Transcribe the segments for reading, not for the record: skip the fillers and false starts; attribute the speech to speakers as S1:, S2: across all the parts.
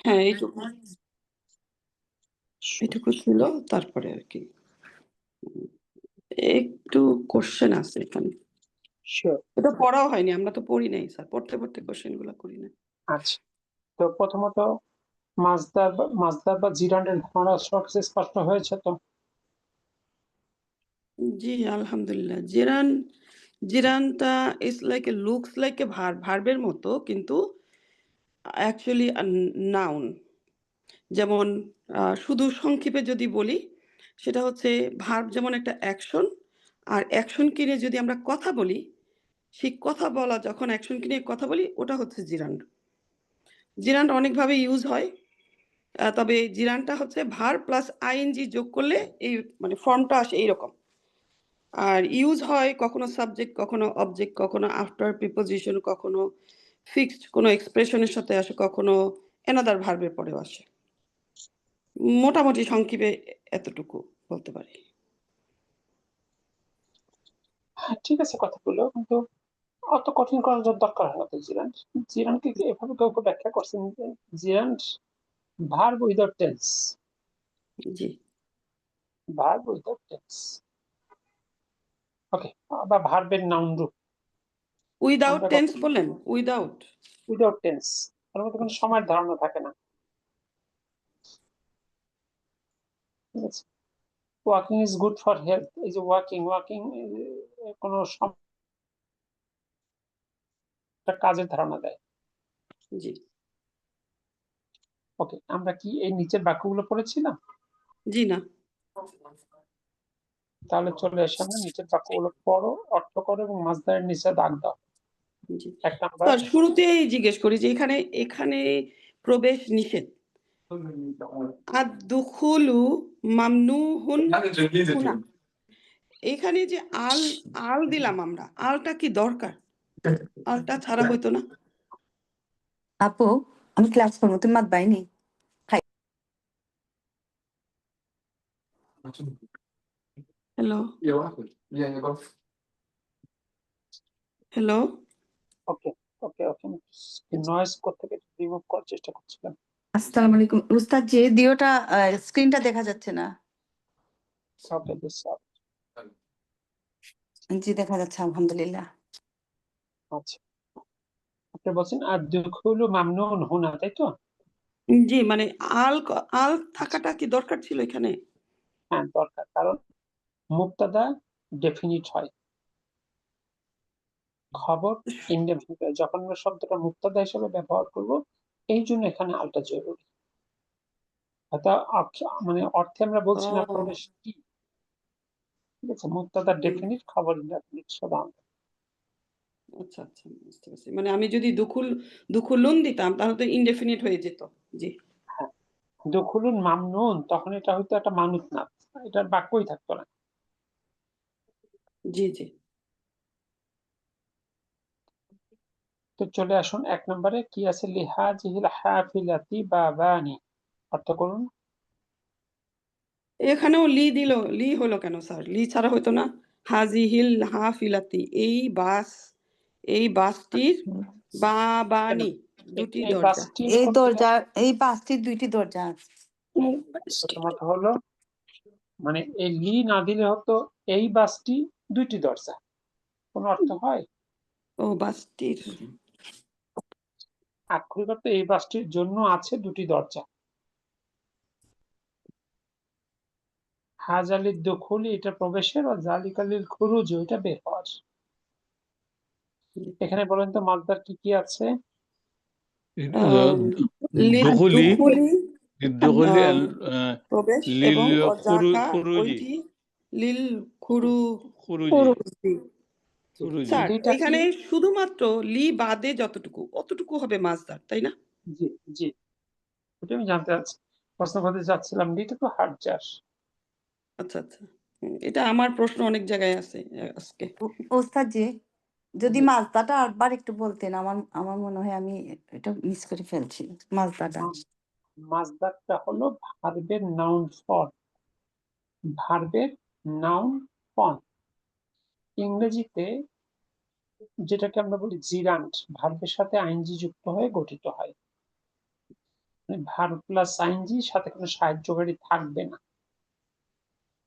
S1: হ্যাঁ, এটুকু ছিল। তারপরে আর কি একটু কোশ্চেন আছে এখানে।
S2: শিওর।
S1: এটা পড়াও হয়নি, আমরা তো পড়ি নাই স্যার, পড়তে কোশ্চেন গুলো করি না।
S2: আচ্ছা, তো প্রথমত মাজদার বা জিরান্ডের ধারণা সবচেয়ে স্পষ্ট হয়েছে তো?
S1: জি আলহামদুলিল্লাহ। জিরানটা is like a looks like a ভার্বের মতো, কিন্তু অ্যাকচুয়ালি নাউন। যেমন শুধু সংক্ষেপে যদি বলি, সেটা হচ্ছে ভার্ব যেমন একটা অ্যাকশন, আর অ্যাকশনকে নিয়ে যদি আমরা কথা বলি, সেই কথা বলা, যখন অ্যাকশনকে নিয়ে কথা বলি, ওটা হচ্ছে জিরান্ড। জিরান্ড অনেকভাবে ইউজ হয়, তবে জিরান্ডটা হচ্ছে ভার্ব প্লাস আইএনজি যোগ করলে এই মানে ফর্মটা আসে এইরকম। আর ইউজ হয় কখনো সাবজেক্ট, কখনো অবজেক্ট, কখনো আফটার প্রিপোজিশন, কখনো ফিক্সড কোনো এক্সপ্রেশনের সাথে আসে, কখনো অ্যানাদার ভার্বের পরেও আসে। মোটামুটি সংক্ষেপে এতটুকু বলতে পারি।
S2: হ্যাঁ, ঠিক আছে কথাগুলো, কিন্তু অত কঠিন করার দরকার হয় না তো। জিরানকে এভাবে কেউ কেউ ব্যাখ্যা করছেন যে জিরান ভার্ব উইদাউট টেন্স,
S1: জি,
S2: ভার্ব উইদাউট টেন্স, ওকে, বা ভার্বের নাউন রূপ।
S1: উইদাউট
S2: আমরা
S1: টেন্স বললেন? উইদাউট
S2: উইদাউট টেন্স, তার মধ্যে কোনো সময়ের ধারণা থাকে না। ঠিক আছে, walking is good for health, এই যে ওয়াকিং কোনো কাজের ধারণা দেয়।
S1: জি
S2: ওকে, আমরা কি এই নিচের বাক্যগুলো পড়েছিলাম?
S1: জি না।
S2: তাহলে চলে এসে আমরা নিচের বাক্যগুলো পড়ো, অর্থ করো এবং মাজদারের নিচে দাগ দাও।
S1: জি
S2: এক নাম্বার,
S1: স্যার, শুরুতেই জিজ্ঞেস করি যে এখানে এখানে প্রবেশ নিষেধ। আদ-দুখুলু মামনুহুন হুনা। এখানে যে আল আল দিলাম আমরা, আলটা কি দরকার? আলটা ছাড়া হইতো না?
S3: আপু, আমি ক্লাস করবো, তুমি মাত বাইনি।
S1: হ্যালো হ্যালো
S2: ওকে ওকে ওকে, নয়েজ থেকে রিমুভ করার চেষ্টা করছিলাম।
S3: আসসালামু আলাইকুম উস্তাদ, যে দিওটা স্ক্রিনটা দেখা যাচ্ছে না।
S2: ওকে,
S3: জি দেখা যাচ্ছে আলহামদুলিল্লাহ।
S2: আচ্ছা, আপনি বলছেন আর দুখুলু মামনুন হুনা, তাই তো?
S1: জি, মানে আল থাকাটা কি দরকার ছিল এখানে?
S2: হ্যাঁ দরকার, কারণ মুবতাদা ডেফিনিট হয়, খবর ইনডেফিনিট হয়। যখন আমরা শব্দটা মুবতাদা হিসেবে ব্যবহার করব, এই জন্য এখানে আলটা জরুরি। মানে অর্থে আমরা বলছি না
S1: ও,
S2: প্রবেশ কি, ঠিক আছে, মুবতাদা ডেফিনিট, খবর ইনডেফিনিট সাধারণত।
S1: আচ্ছা আচ্ছা, বুঝতে পারছি। মানে আমি যদি দুখুলুন দিতাম তাহলে তো ইনডেফিনিট হয়ে যেত। জি
S2: হ্যাঁ, দুখুলুন মামনুন, তখন এটা হয়তো একটা মানুষ না, এটার বাক্যই থাকতো না।
S1: জি জি
S2: তো চলে আসুন এক নম্বরে, কি আছে? লিহাজিহিল হাফিলাতি বাবানি, অর্থ করুন।
S1: এখানেও লি হলো কেন স্যার? লি ছাড়া হতো না? হাজিহিল হাফিলাতি, এই বাসটির
S2: কেন
S1: বাবানি, দুটি
S2: এই
S1: দরজা।
S2: বাসটি
S3: এই দরজা, এই বাসটির দুইটি দরজা আছে।
S2: প্রথমত হলো, মানে এই লি না দিলে হতো এই বাসটি দুইটি দরজা, কোন অর্থ হয়?
S1: ও, বাসটির।
S2: আক্ষরিক অর্থ এই বাসটির জন্য আছে দুটি দরজা। হাজালিদ দুখুলি, এটা প্রবেশের, আর জালিকালিল খুরুজ, এটা বের হওয়ার। এখানে বলেন তো মাজদার কি কি আছে?
S4: الدخول
S1: দুখুলি
S4: الدخول
S1: প্রবেশ, এবং জাকা
S4: للخروج
S1: ওইটি লিল খুরু
S4: خروج
S1: খুরুজি।
S4: خروج
S1: স্যার,
S2: লিটা কি?
S1: এখানে শুধুমাত্র লি বাদে যতটুকু, অতটুকু হবে মাসদার, তাই না?
S2: জি জি, ওটা আমি জানতে চাচ্ছি, প্রশ্ন করতে চাচ্ছিলাম। লিটা তো হার্জার।
S1: আচ্ছা আচ্ছা, এটা আমার প্রশ্ন অনেক জায়গায় আছে আজকে।
S3: উস্তাদ জি, যদি
S2: জি,
S3: মাজদাটা আরবার একটু বলতেন, আমার আমার মনে হয় আমি এটা মিস করে ফেলছি মাজদাটা।
S2: মাজদারটা হলো ভার্বের নাউন ফর্ম, ভার্বের নাউন ফর্ম। ইংরেজিতে যেটাকে আমরা বলি জিরান্ট, ভার্বের সাথে আইনজি যুক্ত হয়ে গঠিত হয়। ভার্ব প্লাস আইএনজি সাথে কোনো সাহায্যকারী থাকবে না,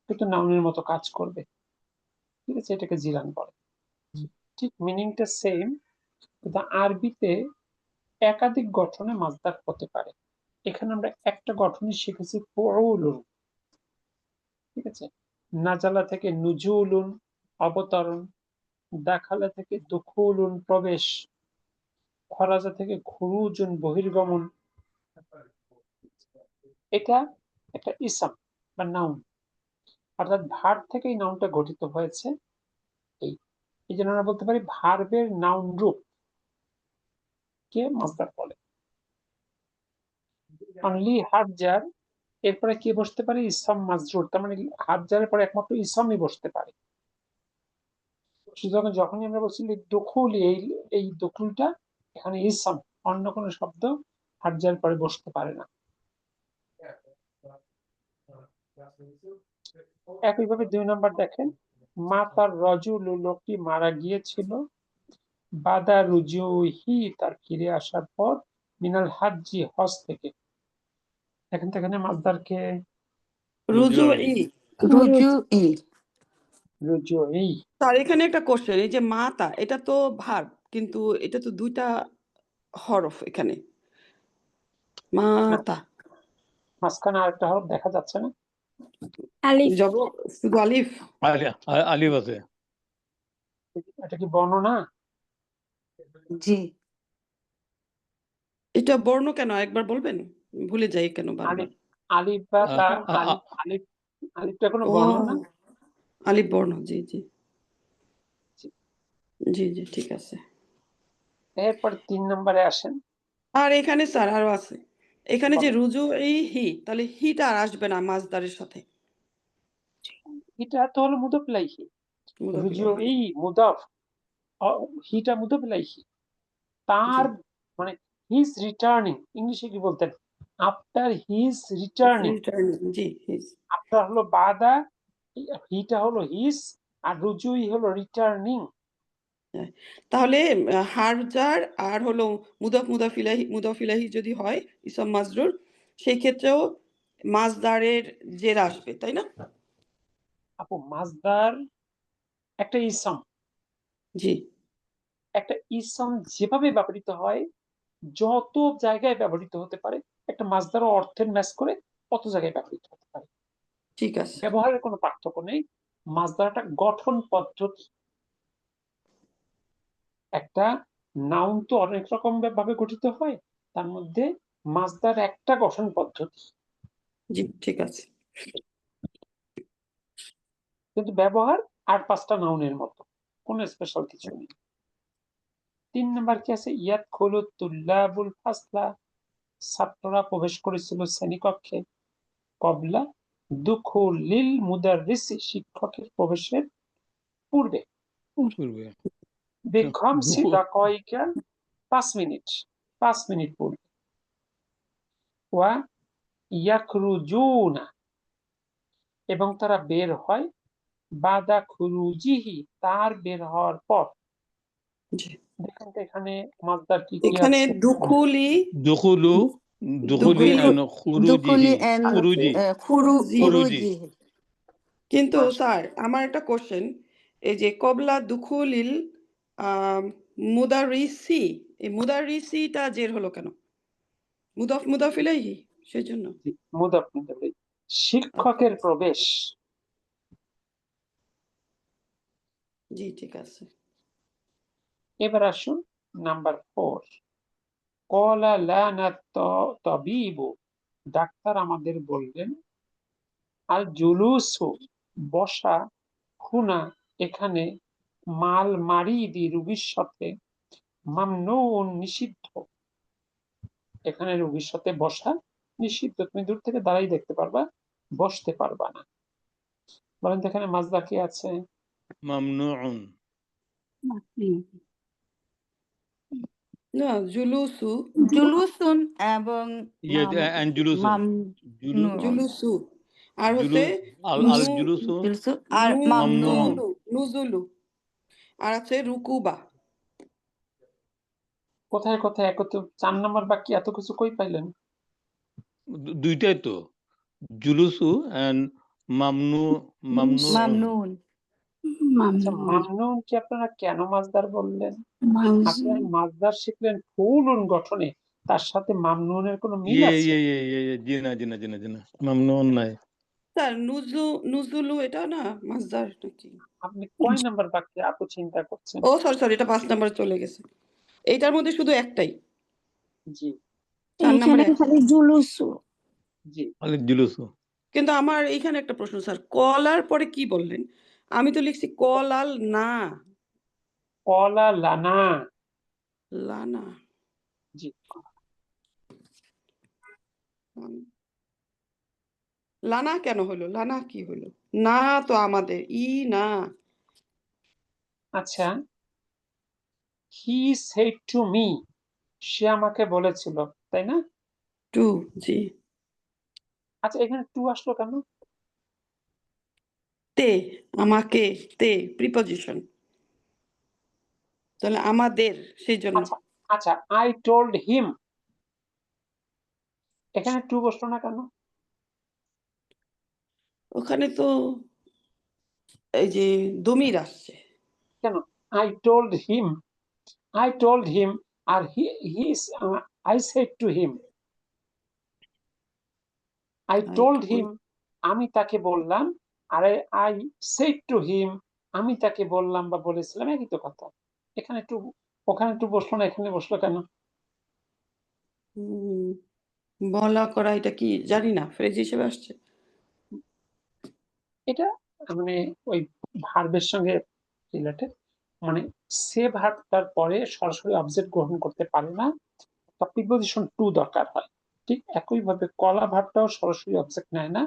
S2: কিন্তু নাউনের মতো কাজ করবে। ঠিক আছে, এটাকে জিরান বলে। ঠিক মিনিংটা সেম, কিন্তু আরবিতে একাধিক গঠনে মাসদার হতে পারে। এখানে আমরা একটা গঠনই শিখেছি ফুউলুন। ঠিক আছে, নাজালা থেকে নুজুলুন অবতরণ, দাখালা থেকে দুখুলুন প্রবেশ, খরাজা থেকে খুরুজুন বহির্গমন। এটা একটা ইসম বা নাউন, অর্থাৎ ভার্ব থেকে এই নাউনটা গঠিত হয়েছে। এই জন্য আমরা বলতে পারি ভার্বের নাউন রূপ কে মাসদার বলে। অনলি হাবজার, এরপরে কি বসতে পারে? ইসম মাজরুর। তার মানে হাবজারের পরে একমাত্র ইসমই বসতে পারে। সুতরাং যখনই আমরা বলছি দখুল, এই দখুলটা এখানে ইসম, অন্য কোনো শব্দ হাবজারের পরে বসতে পারে না। একইভাবে 2 নম্বর দেখেন, মা তার রজুল, লোকটি মারা গিয়েছিল, বাদা রুজুহি, তার ফিরে আসার পর, মিনাল হাজ্জি, হজ থেকে। এখান থেকে মাসদারকে
S1: রুজুই।
S3: রুজুই।
S2: রুজুই।
S1: তার এখানে একটা কোশ্চেন, এই যে মাতা, এটা তো ভার্ব, কিন্তু এটা তো 2টা হরফ এখানে,
S2: না,
S1: মাতা।
S2: মাঝখানে আরেকটা হরফ দেখা যাচ্ছে না?
S5: আলিফ।
S1: শুধু আলিফ।
S4: আলিফ আছে।
S2: এটা কি বর্ণ না?
S3: জি।
S1: এটা বর্ণ কেন একবার বলবেন? ভুলে যাই কেন বারবার।
S2: আলিফ, আলিফ বা তা, আলিফ, আলিফ, আলিফটা কোনো বর্ণ না?
S1: আলিফ বর্ণ, জি জি জি জি, ঠিক আছে।
S2: এরপর 3 নম্বরে আসেন।
S1: আর এখানে স্যার আরো আছে, এখানে যে রুজু এই হি, তাহলে হিটা আর আসবে না মাসদারের সাথে।
S2: এটা তো হলো মুদাফ ইলাইহি।
S1: মুদাফ
S2: রুজু
S1: ইলাইহি।
S2: এই মুদাফ, হিটা মুদাফ ইলাইহি। তার মানে হিজ রিটার্নিং, ইংলিশে কি বলতেন? After his returning.
S1: জি, his।
S2: আফটার হলো বাদা, হিটা হলো হিজ, আর রুজুই হলো রিটার্নিং।
S1: তাহলে হারজার আর হলো মুদাফ ইলাইহি যদি হয় ইসম মাজরুর, সেই ক্ষেত্রেও মাসদারের জের আসবে, তাই না?
S2: আপু মাসদার একটা ইসম,
S1: জি
S2: একটা ইসম যেভাবে ব্যবহৃত হয়, যত জায়গায় ব্যবহৃত হতে পারে, একটা মাসদার অর্থের ম্যাচ করে কত জায়গায় ব্যবহৃত হতে পারে,
S1: ঠিক আছে।
S2: ব্যবহারের কোনো পার্থক্য নেই। মাসদার একটা গঠন পদ্ধতি। একটা নাউন তো অনেক রকম ভাবে গঠিত হয়, তার মধ্যে মাসদার একটা গঠন পদ্ধতি,
S1: জি ঠিক আছে।
S2: কিন্তু ব্যবহার আর 5টা নাউনের মতো, কোনো স্পেশাল কিছু নেই। 3 নম্বর কি আছে? ইয়াদ খোলো তুল্লাবুল ফাসলা, ছাত্ররা প্রবেশ করেছিল শ্রেণীকক্ষে, কবলা দুখুলিল মুদাররিসি, শিক্ষকের প্রবেশের পূর্বে।
S4: পূর্বে।
S2: বিখামসি দাকাইকা, 5 মিনিট, 5 মিনিট পূর্বে। ওয়া ইয়াখরুজুনা, এবং তারা বের হয়, বাদা খুরুজিহি, তার বের হওয়ার পর।
S1: জি।
S2: দেখেন তো এখানে মাসদার কি কি
S1: এখানে
S2: আছে?
S1: দুখুলি,
S4: দুখুলু, দুখুলি and
S3: দুকুলি
S4: খুরুজিহি,
S3: এন্ড
S4: খুরুজি,
S1: খুরুজি।
S3: খুরুজি।
S1: কিন্তু স্যার আমার একটা কোশ্চেন, এই যে কবলা দুখুলিল মুদারিসি, এই মুদারিসিটা জের হলো কেন? মুদাফ ইলাইহি, সেজন্য।
S2: মুদাফ মুদাফ, শিক্ষকের প্রবেশ।
S1: জি ঠিক আছে।
S2: এবার আসুন নাম্বার 4, কলা লানা তাবিবু, ডাক্তার আমাদের বললেন, আল জুলুসু, বসা, খুনা, এখানে, মাল মারিদি, রোগীর সাথে, মামনুন, নিষিদ্ধ। এখানে রোগীর সাথে বসা নিষিদ্ধ, তুমি দূর থেকে দাঁড়াই দেখতে পারবা, বসতে পারবা না। বলেন তো এখানে মাসদার কি আছে?
S4: মামনুউন।
S1: না, জুলুসু।
S3: জুলুসুন এবং
S4: and জুলুসুন।
S1: জুলুসু আর হচ্ছে
S4: আল জুলুসুন
S3: জুলুসু আর মামনুন।
S1: নুজুলু আর আছে রুকুবা।
S2: কোথায় কোথায় একত্র 4 নম্বর বাক্যে এত কিছু কই পাইলেন?
S4: দুইটাই তো, জুলুসু and মামনু
S3: মামনুন।
S2: আচ্ছা, মামনুন কি আপনারা কেন মাজদার বললেন? আপনারা মাজদার শিখলেন ফুলুন গঠনে, তার সাথে মামনুনের কোনো মিল আছে?
S4: জি না, মামনুন নাই।
S1: স্যার নুজুলু এটা না মাজদার নাকি?
S2: আপনি কয় নাম্বার বাক্যে আপু চিন্তা করছেন?
S1: ও সরি এটা 5 নাম্বারে চলে গেছে। এইটার মধ্যে শুধু একটাই।
S2: জি
S1: 4 নাম্বারে
S5: এইখানে খালি জুলুসু।
S2: জি
S4: খালি জুলুসু।
S1: কিন্তু আমার এইখানে একটা প্রশ্ন স্যার, কলার পরে কি বললেন? আমি তো লিখছি কলাল না,
S2: কলা লানা।
S1: লানা।
S2: জি
S1: লানা কেন হলো? লানা কি হলো? না তো আমাদের না।
S2: আচ্ছা, হি সেড টু মি, সে আমাকে বলেছিল, তাই না?
S1: টু জি।
S2: আচ্ছা, এখানে টু আসলো কেন?
S1: তে, আমাকে, তে প্রিপজিশন। তাহলে আমাদের, সেই জন্য।
S2: আচ্ছা আচ্ছা, আই টোল্ড হিম, এখানে টু বসলো না কেন?
S1: ওখানে তো এই যে দমির আসছে।
S2: কেন? আই টোল্ড হিম, আর I said to him, I told him, আমি তাকে বললাম, আরে আই সেড টু হিম, আমি তাকে বললাম বা বলেছিলাম, একই তো কথা। এখানে টু, ওখানে টু বসলো না, এখানে বসলো কেন?
S1: বলা করা এটা কি জানি না, ফ্রেজ হিসেবে আসছে।
S2: এটা মানে ওই ভার্বের সঙ্গে রিলেটেড, মানে সে ভার্বটার পরে সরাসরি অবজেক্ট গ্রহণ করতে পারে না, তা প্রিপজিশন টু দরকার হয়। ঠিক একইভাবে কলা ভার্বটাও সরাসরি অবজেক্ট নেয় না,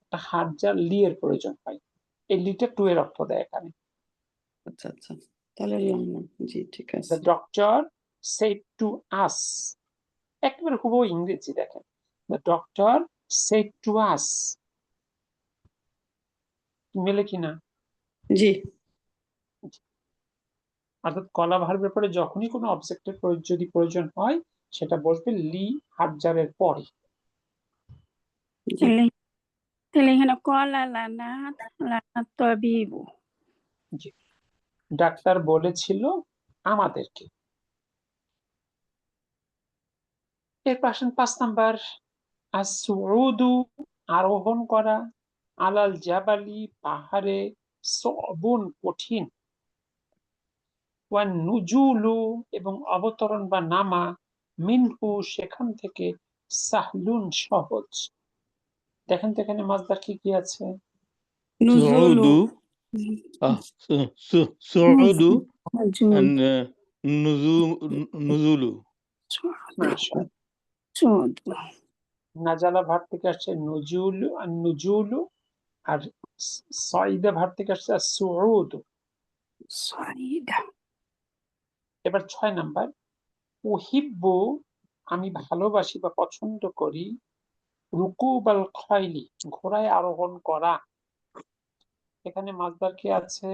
S2: একটা হার্জার লি এর প্রয়োজন হয়। এই লিটা টু এর অর্থ দেয় এখানে।
S1: আচ্ছা তাহলে লানা, জি ঠিক আছে।
S2: The doctor said to us, একেবারে হুবহু ইংরেজি দেখেন, the doctor said to us, মেলে কিনা?
S1: জি
S2: অর্থাৎ কলা ভার্বের পরে যখনই কোনো অবজেক্টের যদি প্রয়োজন হয়, সেটা বসবে লি হার্জারের পরে।
S1: জি।
S5: তাহলে এখানে কলা লানা, লানা তবিবু।
S2: জি, ডাক্তার বলেছিল আমাদেরকে। এর পাশে 5 নাম্বার, আসউদু আরোহণ করা, আলাল জাবালি পাহাড়ে, সবুন কঠিন, ওয়ান নুজুলু এবং অবতরণ বা নামা, মিনহু সেখান থেকে, সাহলুন সহজ। দেখেন তো এখানে মাজদার কি কি আছে?
S1: নুজুলু,
S4: সুউদু and নুজুলু।
S2: নাজালা ভার্ব থেকে আসছে নুজুলু আর নুজুলু, আর সাইদা ভার্ব থেকে আসছে সুউদু। এবার 6 নাম্বার, উহিব্বু আমি ভালোবাসি বা পছন্দ করি, রুকুবাল খয়লি ঘোড়ায় আরোহণ করা। এখানে মাজদার কি আছে?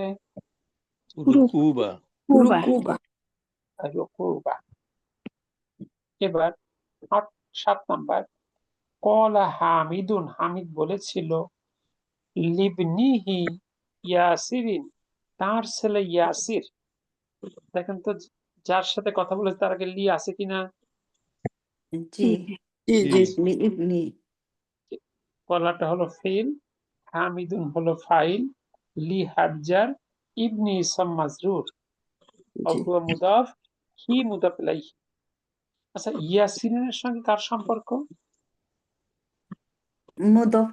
S4: রুকুবা।
S2: রুকুবা। এবার 7 নাম্বার, কলা হামিদুন হামিদ বলেছিল, লিবনিহি ইয়াসিরিন তার ছেলে ইয়াসির। দেখেন তো যার সাথে কথা বলেছে তার আগে লি আছে কিনা?
S3: জি
S1: জি
S3: ইবনি।
S2: কলাটা হলো ফেল, হামিদুন হলো ফাইল, লি হার্জার, ইবনি ইসম মাজরুর, অহুয়া মুদাফ, হি মুদাফ ইলাইহি। আচ্ছা, ইয়াসিনের সঙ্গে কার সম্পর্ক?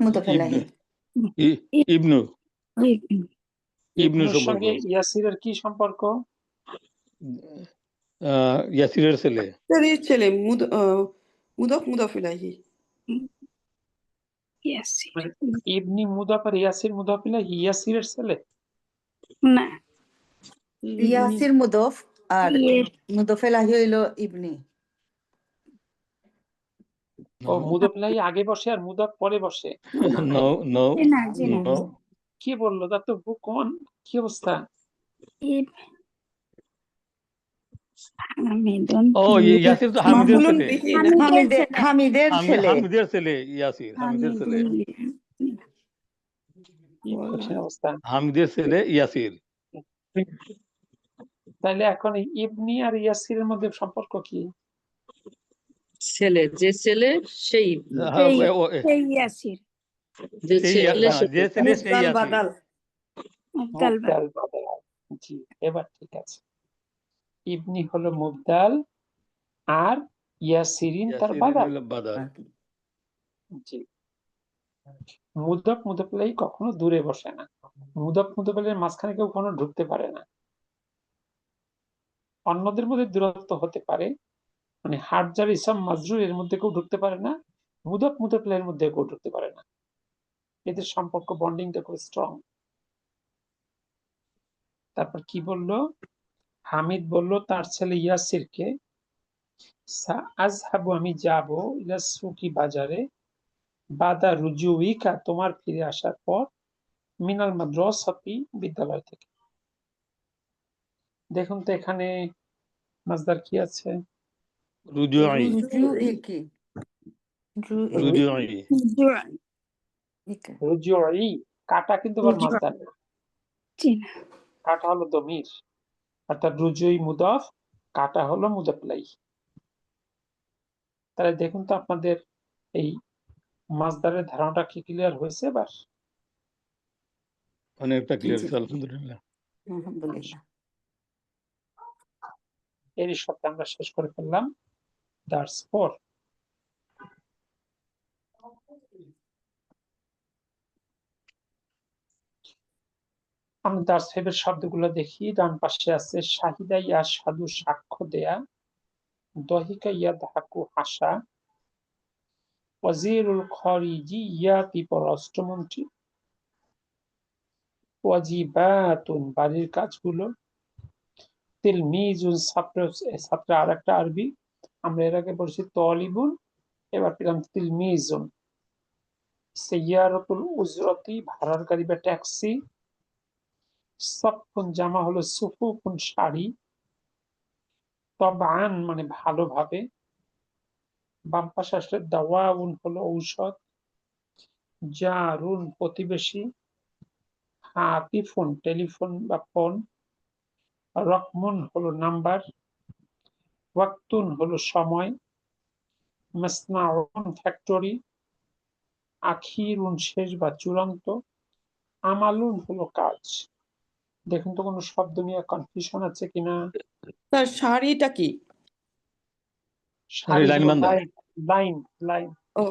S3: মুদফ ইলাইহি।
S4: ইবনু
S2: ইবনুর
S4: সম্পর্ক।
S2: সঙ্গে ইয়াসিরের কি সম্পর্ক?
S4: ইয়াসিরের ছেলে।
S1: ছেলে মুদফ ইলাইহি।
S2: মানে ইবনি মুদাফ আর ইয়াসির মুদাফ ইলাইহি, ইয়াসিরের ছেলে
S5: না,
S3: ইয়াসির মুদফ আর মুদফ ইলাইহি হইলো ইবনি।
S2: ও মুদাফ ইলাইহি আগে বসে আর মুদাফ পরে বসে।
S4: নো
S5: না,
S2: কি বললো তা তো কোন কি অবস্থা?
S5: হামিদুন
S4: ও ইয়াসির তো হামিদের
S1: মাহমুলুন
S4: ছেলে।
S1: বিহি
S5: হামিদের
S1: নাকি?
S5: ছেলে
S3: হামিদের ছেলে।
S4: হামিদের ছেলে ইয়াসির, হামিদের ছেলে,
S5: হামিদুন
S2: কি কঠিন অবস্থা।
S4: হামিদের ছেলে ইয়াসির।
S2: তাহলে এখন এই ইবনি আর ইয়াসিরের মধ্যে সম্পর্ক কি?
S6: ছেলে, যে ছেলে সেই
S4: হ্যাঁ,
S5: সেই
S4: ও-
S5: সেই ইয়াসির
S6: যে
S4: সেই
S6: ছেলে
S4: হ্যাঁ, যে ছেলে সেই
S1: মুবদাল
S4: ইয়াসির।
S1: বাদাল।
S5: মুবদাল বা
S2: মুবদাল বাদাল। জি, এবার ঠিক আছে। ইবনি হলো মুবদাল আর ইয়াসিরিন তার
S4: ইয়াসির
S2: বাদাল।
S4: হলো বাদাল।
S2: জি, মুদফ মুদফলাই কখনো দূরে বসে না। মুদফ মুদফলের মাঝখানে কেউ কখনো ঢুকতে পারে না। অন্যদের মধ্যে দূরত্ব হতে পারে, মানে হারজার ইসম মাজরুর এর মধ্যে কেউ ঢুকতে পারে না, মুদফ মুদফলের মধ্যে কেউ ঢুকতে পারে না। এদের সম্পর্ক বন্ডিংটা খুব স্ট্রং। তারপর কি বললো? হামিদ বলল তার ছেলে ইয়াসিরকে, আজহাবু আমি যাব ইলা সুকি বাজারে, বাদা রুজুইকা তোমার ফিরে আসার পর, মিনাল মাদ্রাসাতি বিদ্যালয় থেকে। দেখুন তো এখানে মাসদার কি আছে?
S4: রুজুই, রুজুই,
S5: জুরান
S2: রুজুই, কাটা কিন্তু আবার মাসদার না,
S5: জি না
S2: কাটা হলো দমির, অর্থাৎ রুজুই মুদাফ, কাটা হলো মুদাফলাই। তাহলে দেখুন তো আপনাদের এই মাসদারের ধারণাটা কি ক্লিয়ার হয়েছে এবার?
S4: অনেকটা ক্লিয়ার,
S3: জি।
S4: আলহামদুলিল্লাহ।
S3: আলহামদুলিল্লাহ।
S2: এরই সাথে আমরা শেষ করে ফেললাম দার্স 4। আমরা দার্স 5 এর শব্দগুলো দেখি। ডান পাশে আছে শাহিদা ইয়া সাধু সাক্ষ্য দেয়া, দহিকা ইয়া ধাকু হাসা, ওয়াজিরুল খারিজিয়াতি পররাষ্ট্রমন্ত্রী, ওয়াজিবাতুন বাড়ির কাজগুলো, তিলমিজুন ছাত্র, ছাত্র আরেকটা আরবি, আমরা এর আগে পড়ছি তলিবুন, এবার পেলাম তিলমিজুন। সাইয়ারাতুল উজরতি ভাড়ার গাড়ি বা ট্যাক্সি, সাফফুন জামা হলো সুফুফুন শাড়ি, তবান মানে ভালোভাবে, বাম পাশে আসলে দাওয়াউন হলো ঔষধ, জারুন প্রতিবেশী, হাতিফুন টেলিফোন বা ফোন, রকমুন হলো নাম্বার, ওয়াক্তুন হলো সময়, মাসনাউন ফ্যাক্টরি, আখিরুন শেষ বা চূড়ান্ত, আমালুন হলো কাজ। দেখুন তো কোনো শব্দ নিয়ে কনফিউশন আছে কিনা?
S1: তার শাড়িটা কি?
S2: সারি
S4: লাইন
S2: হলো
S4: বান্ধা।
S2: Line line.
S1: ও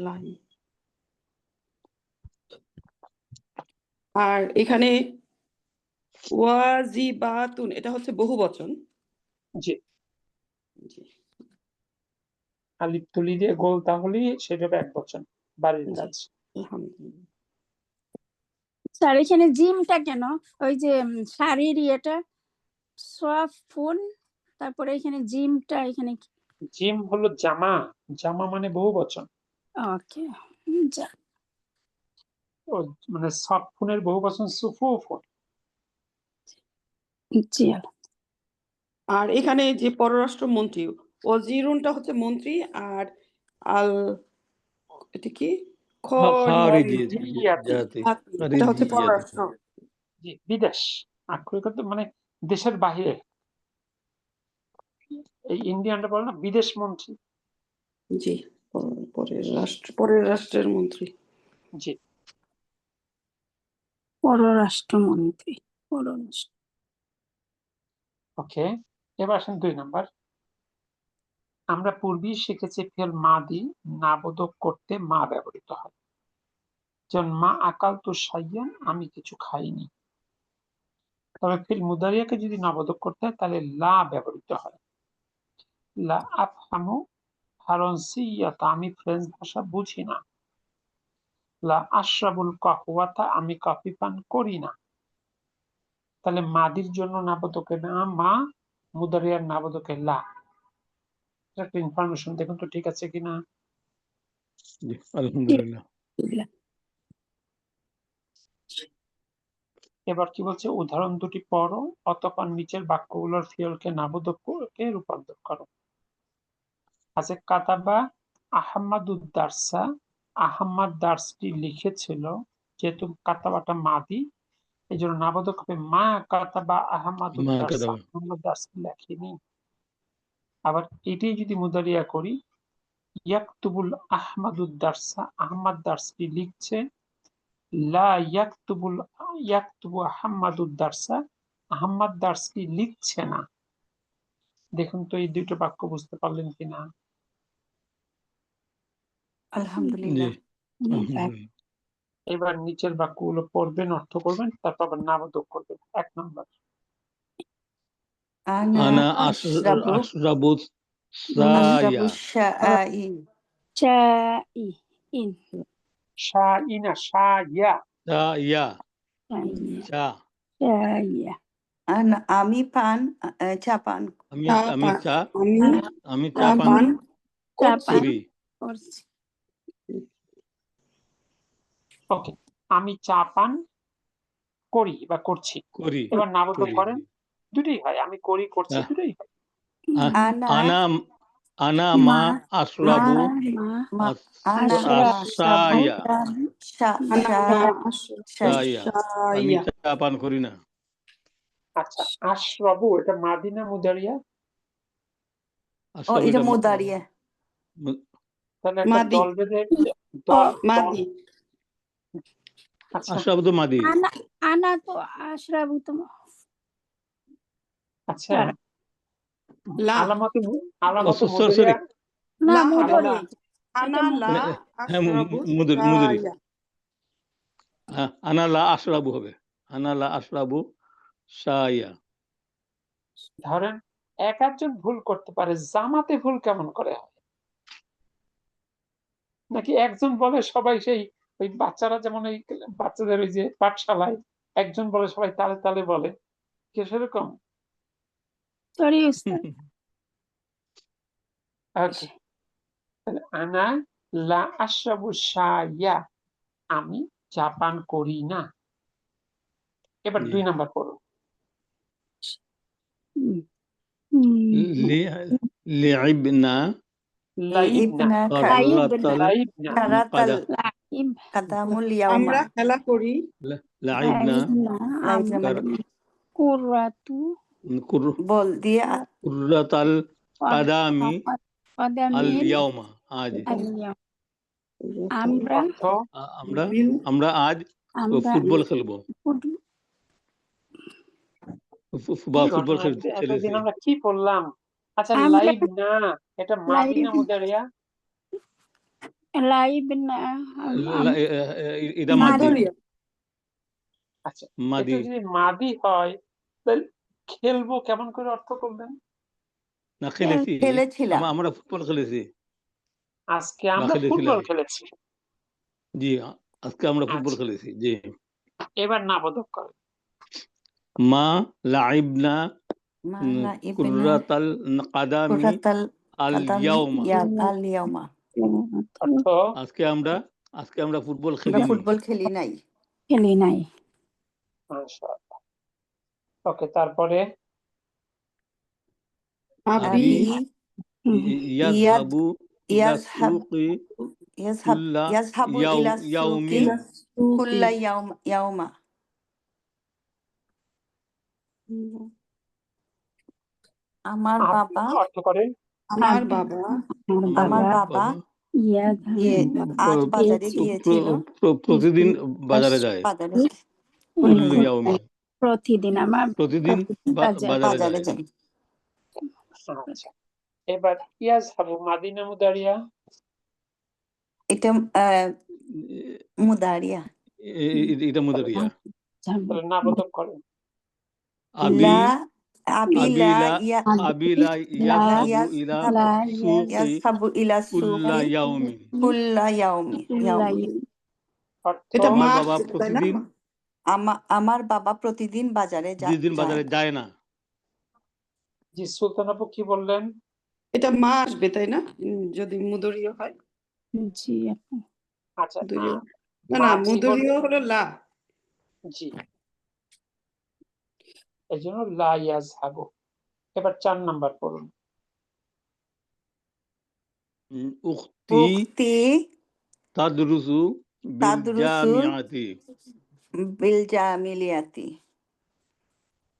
S1: লাই। আর এখানে ওয়াজিবাতুন এটা হচ্ছে বহুবচন।
S2: জি,
S1: জি
S2: আলিফ তুলি দিয়ে গোল তাহলে সেটা হবে এক বচন, বাড়ির
S1: জি
S2: কাজ।
S1: আলহামদুলিল্লাহ।
S5: স্যার এখানে জিমটা কেন? ওই যে শাড়ির ইয়েটা সোয়াফুন, তারপরে এখানে জিমটা এখানে
S2: জিম হলো জামা, জামা মানে বহু বচন।
S5: ওকে
S2: ও মানে সফুনের বহু বচন সুফুফুন।
S5: জি
S1: আর এখানে যে পররাষ্ট্রমন্ত্রী, ওয়াজিরুনটা হচ্ছে মন্ত্রী, আর আল এটা কি
S4: খারিজিয়াতি,
S1: এটা হচ্ছে
S4: খারিজিয়াতি।
S1: পররাষ্ট্র।
S2: জি, বিদেশ আক্ষরিক অর্থে মানে দেশের বাহিরে। এই ইন্ডিয়ানটা বলে না বিদেশ মন্ত্রী।
S1: জি পরের রাষ্ট্রের মন্ত্রী।
S2: জি,
S5: পররাষ্ট্রমন্ত্রী পররাষ্ট্র।
S2: ওকে, এবার আসেন 2 নাম্বার। আমরা পূর্বেই শিখেছি ফেল মাদি নাবোধক করতে মা ব্যবহৃত হয়, যেমন মা আকাল তো সাইয়ান আমি কিছু খাইনি। তবে ফিল মুদারিয়াকে যদি নাবোধক করতে হয় তাহলে লা ব্যবহৃত হয়, লা আফহামু ফারন্সিয়াতা আমি ফ্রেঞ্চ ভাষা বুঝি না, লা আশরাবুল কাহওয়াতা আমি কফি পান করি না। তাহলে মাদির জন্য নাবোধকের নাম মা, মুদারিয়ার নাবোধকের লা। একটা ইনফরমেশন, দেখুন তো ঠিক আছে কিনা?
S4: জি, আলহামদুলিল্লাহ।
S2: এবার কি বলছে, উদাহরণ দুটি পড়ো, অতঃপর নিচের বাক্যগুলোর ফিয়লকে নাবোধকে রূপান্তর করো। আছে কাতাবা আহমাদুদ্দারসা, আহম্মদ দার্সটি লিখেছিল, যেহেতু কাতাবাটা মাদি, এই জন্য নাবোধক হবে মা কাতাবা
S4: মা
S2: আহমাদুদ্দারসা,
S4: কাতাবা।
S2: আহম্মদ দার্সটি লেখেনি। আবার এটাই যদি মুদারিয়া করি, ইয়াকতুবুল আহমাদুদ্দারসা, আহম্মদ দার্সটি লিখছে, লা ইয়াকতুবু আহমাদুদ্দারসা, আহম্মদ দার্সটি লিখছে না। দেখুন তো এই দুটো বাক্য বুঝতে পারলেন কিনা?
S3: আলহামদুলিল্লাহ।
S4: জি আলহামদুলিল্লাহ।
S2: এবার নিচের বাক্যগুলো পড়বেন, অর্থ করবেন, তারপর আবার নাবোধক করবেন। 1 নম্বর,
S3: আনা
S4: আনা
S3: আশরাবু
S4: আশরাবু
S3: আশরাবু
S4: সায়া
S3: শাই
S5: চাই ইন
S2: শাইনা, শাইয়া,
S4: সায়া
S5: চাইয়া
S4: চা।
S5: চাইয়া
S3: আনা আমি চা পান
S4: আমি
S1: চা
S4: আমি
S1: পান
S4: চা
S1: আমি
S4: আমি
S1: চা
S4: চা পান
S1: পান
S5: চা
S1: করছি।
S5: পান
S4: করি।
S5: করছি।
S2: ওকে, আমি চা পান করি বা করছি।
S4: করি
S2: এবার নাবোধক
S4: করি
S2: করেন,
S4: জি।
S2: দুটোই হয়, আমি করি করছি
S4: আহ,
S2: দুটোই হয়।
S3: আনা
S4: আনা আনা মা
S5: মা
S4: আশরাবু
S5: মা
S3: মা আনা
S5: আশরাবু
S4: আসায়া
S1: আনা
S3: শা
S1: মা
S4: সায়া আমি
S1: শাইয়া
S4: চা পান করি না।
S2: আচ্ছা, আশরাবু এটা মাদি না মুদারিয়া?
S3: ও
S4: আশরাবু
S3: এটা
S4: এটা
S3: মুদারিয়া
S2: তাহলে একটা
S1: মাদি
S2: দল বেঁধে দল দল
S1: মাদি
S2: আচ্ছা
S4: আশরাবু তো মাদি।
S5: আনা আনা তো আশরাবু তো
S2: আচ্ছা,
S1: লা
S2: আলামত
S4: সরি
S2: মুদারিয়া,
S5: না
S1: লা হবে
S5: মুদরি
S1: আনা লা
S4: হ্যাঁ
S1: আশরাবু
S4: মুদরি
S1: শাইয়া
S4: আনা লা আশরাবু হবে, আনা লা আশরাবু সায়া।
S2: ধরেন একজন ভুল করতে পারে, জামাতে ভুল কেমন করে হয়? নাকি একজন বলে সবাই সেই ওই বাচ্চারা যেমন এই বাচ্চাদের ওই যে পাঠশালায় একজন বলে সবাই তালে তালে বলে, কি সেরকম?
S5: সরি উস্তাদ
S2: ওকে, তাহলে আনা লা আশরাবু শাইয়া, আমি চা পান করি না। এবার
S4: জি।
S2: 2 নাম্বার পড়ুন।
S4: লিআইবনা
S2: লাইবনা,
S3: ইবনা
S2: লাইবনা,
S3: কারাতাল
S5: লাইব
S3: কাদামুল ইয়াউমা
S1: আমরা খেলা করি
S4: লাইবনা
S5: লাইবনা
S3: লাইবনা মানে
S5: কুরাতু
S3: বল দিয়ে
S4: কুররাতাল কাদামি আল
S5: কদামিল
S4: ইয়াউমা আজ।
S5: আলিয়াম আমরা
S2: অর্থ
S4: আমরা আমরা আজ
S5: আমরা
S4: ফুটবল খেলবো বা
S2: কি
S4: ফুটবল
S2: ঘটনা,
S4: খেলেছি।
S2: এতদিন আমরা কি পড়লাম? আচ্ছা,
S5: আমরা
S2: লাইবনা এটা মাদি না মুদারিয়া?
S5: লাইবনা
S4: এটা মাদি
S1: মুদারিয়া
S2: আচ্ছা,
S4: মাদি।
S2: এটা যদি মাদি হয় তাহলে খেলবো কেমন করে অর্থ করবেন?
S4: না খেলেছি,
S3: খেলেছিলাম
S4: আমরা ফুটবল খেলেছি
S2: আজকে
S4: বা
S2: আমরা
S4: খেলেছিলাম।
S2: ফুটবল খেলেছি।
S4: জি আজকে আমরা ফুটবল
S2: আচ্ছা,
S4: খেলেছি। জি।
S2: এবার নাবোধক করেন।
S4: মা লাইবনা
S3: মা লাইবনা
S4: কুররাতাল কাদামি
S3: কুরাতাল
S4: আল
S3: কাদামি
S4: ইয়াউমা।
S3: আল ইয়াউমা
S2: অর্থ
S4: আজকে আমরা ফুটবল
S3: আমরা
S4: খেলিনি।
S3: ফুটবল খেলি নাই
S5: খেলি নাই
S2: মাশাআল্লাহ। ওকে, তারপরে
S1: আবি
S3: আবি
S4: ইয়াযহাবু ইলা
S3: ইয়াযহাব
S4: সুকি
S3: ইয়াযহাব
S4: কুল্লা
S3: ইয়াযহাবু ইলা সুকি
S4: ইয়াউমিন।
S3: কুল্লা ইয়াউমা আমার
S2: আপনি
S3: বাবা
S2: অর্থ করেন।
S1: আমার বাবা
S3: আমার বাবা আজ বাজারে গিয়েছিল
S4: প্রতিদিন বাজারে যায়।
S3: বাজারে
S4: কুল্লু ইয়াউমিন
S5: প্রতিদিন আমার
S4: প্রতিদিন বাজারে
S3: বাজারে
S4: যায়।
S3: যাই
S2: আচ্ছা, এবার ইয়াযহাবু মাদি না মুদারিয়া?
S3: এটা মুদারিয়া
S4: এটা মুদারিয়া।
S2: তাহলে নাবোধক করেন।
S4: আবি
S3: লা আবি লা
S4: আবি লা ইয়াযহাবু ইলা সুকি
S3: ইয়াযহাবু ইলা
S4: কুল্লা
S3: সুকি
S4: ইয়াউমিন।
S3: কুল্লা ইয়াউমি
S2: অর্থ
S1: এটা
S4: আমার
S1: মাছ
S4: বাবা
S1: তাই না?
S4: প্রতিদিন
S3: আমার বাবা প্রতিদিন বাজারে
S4: দিন বাজারে যায় না।
S2: জি, সুলতান আপু কি বললেন?
S1: এটা মা আসবে তাই না? যদি মুদরিয়া হয়
S5: জি আপু
S2: আচ্ছা,
S1: মুদরিয়া না
S2: মা
S1: না
S2: জীবন,
S1: মুদরিয়া হলো লা
S2: জি এই জন্য লা ইয়াজহাবু। এবার 4 নাম্বার পড়ুন।
S4: উখতি
S3: উক্তি
S4: তাদরুসু বিল
S3: তাদরুসু
S4: জামিয়াতি।
S3: বিল জামিলিয়াতি।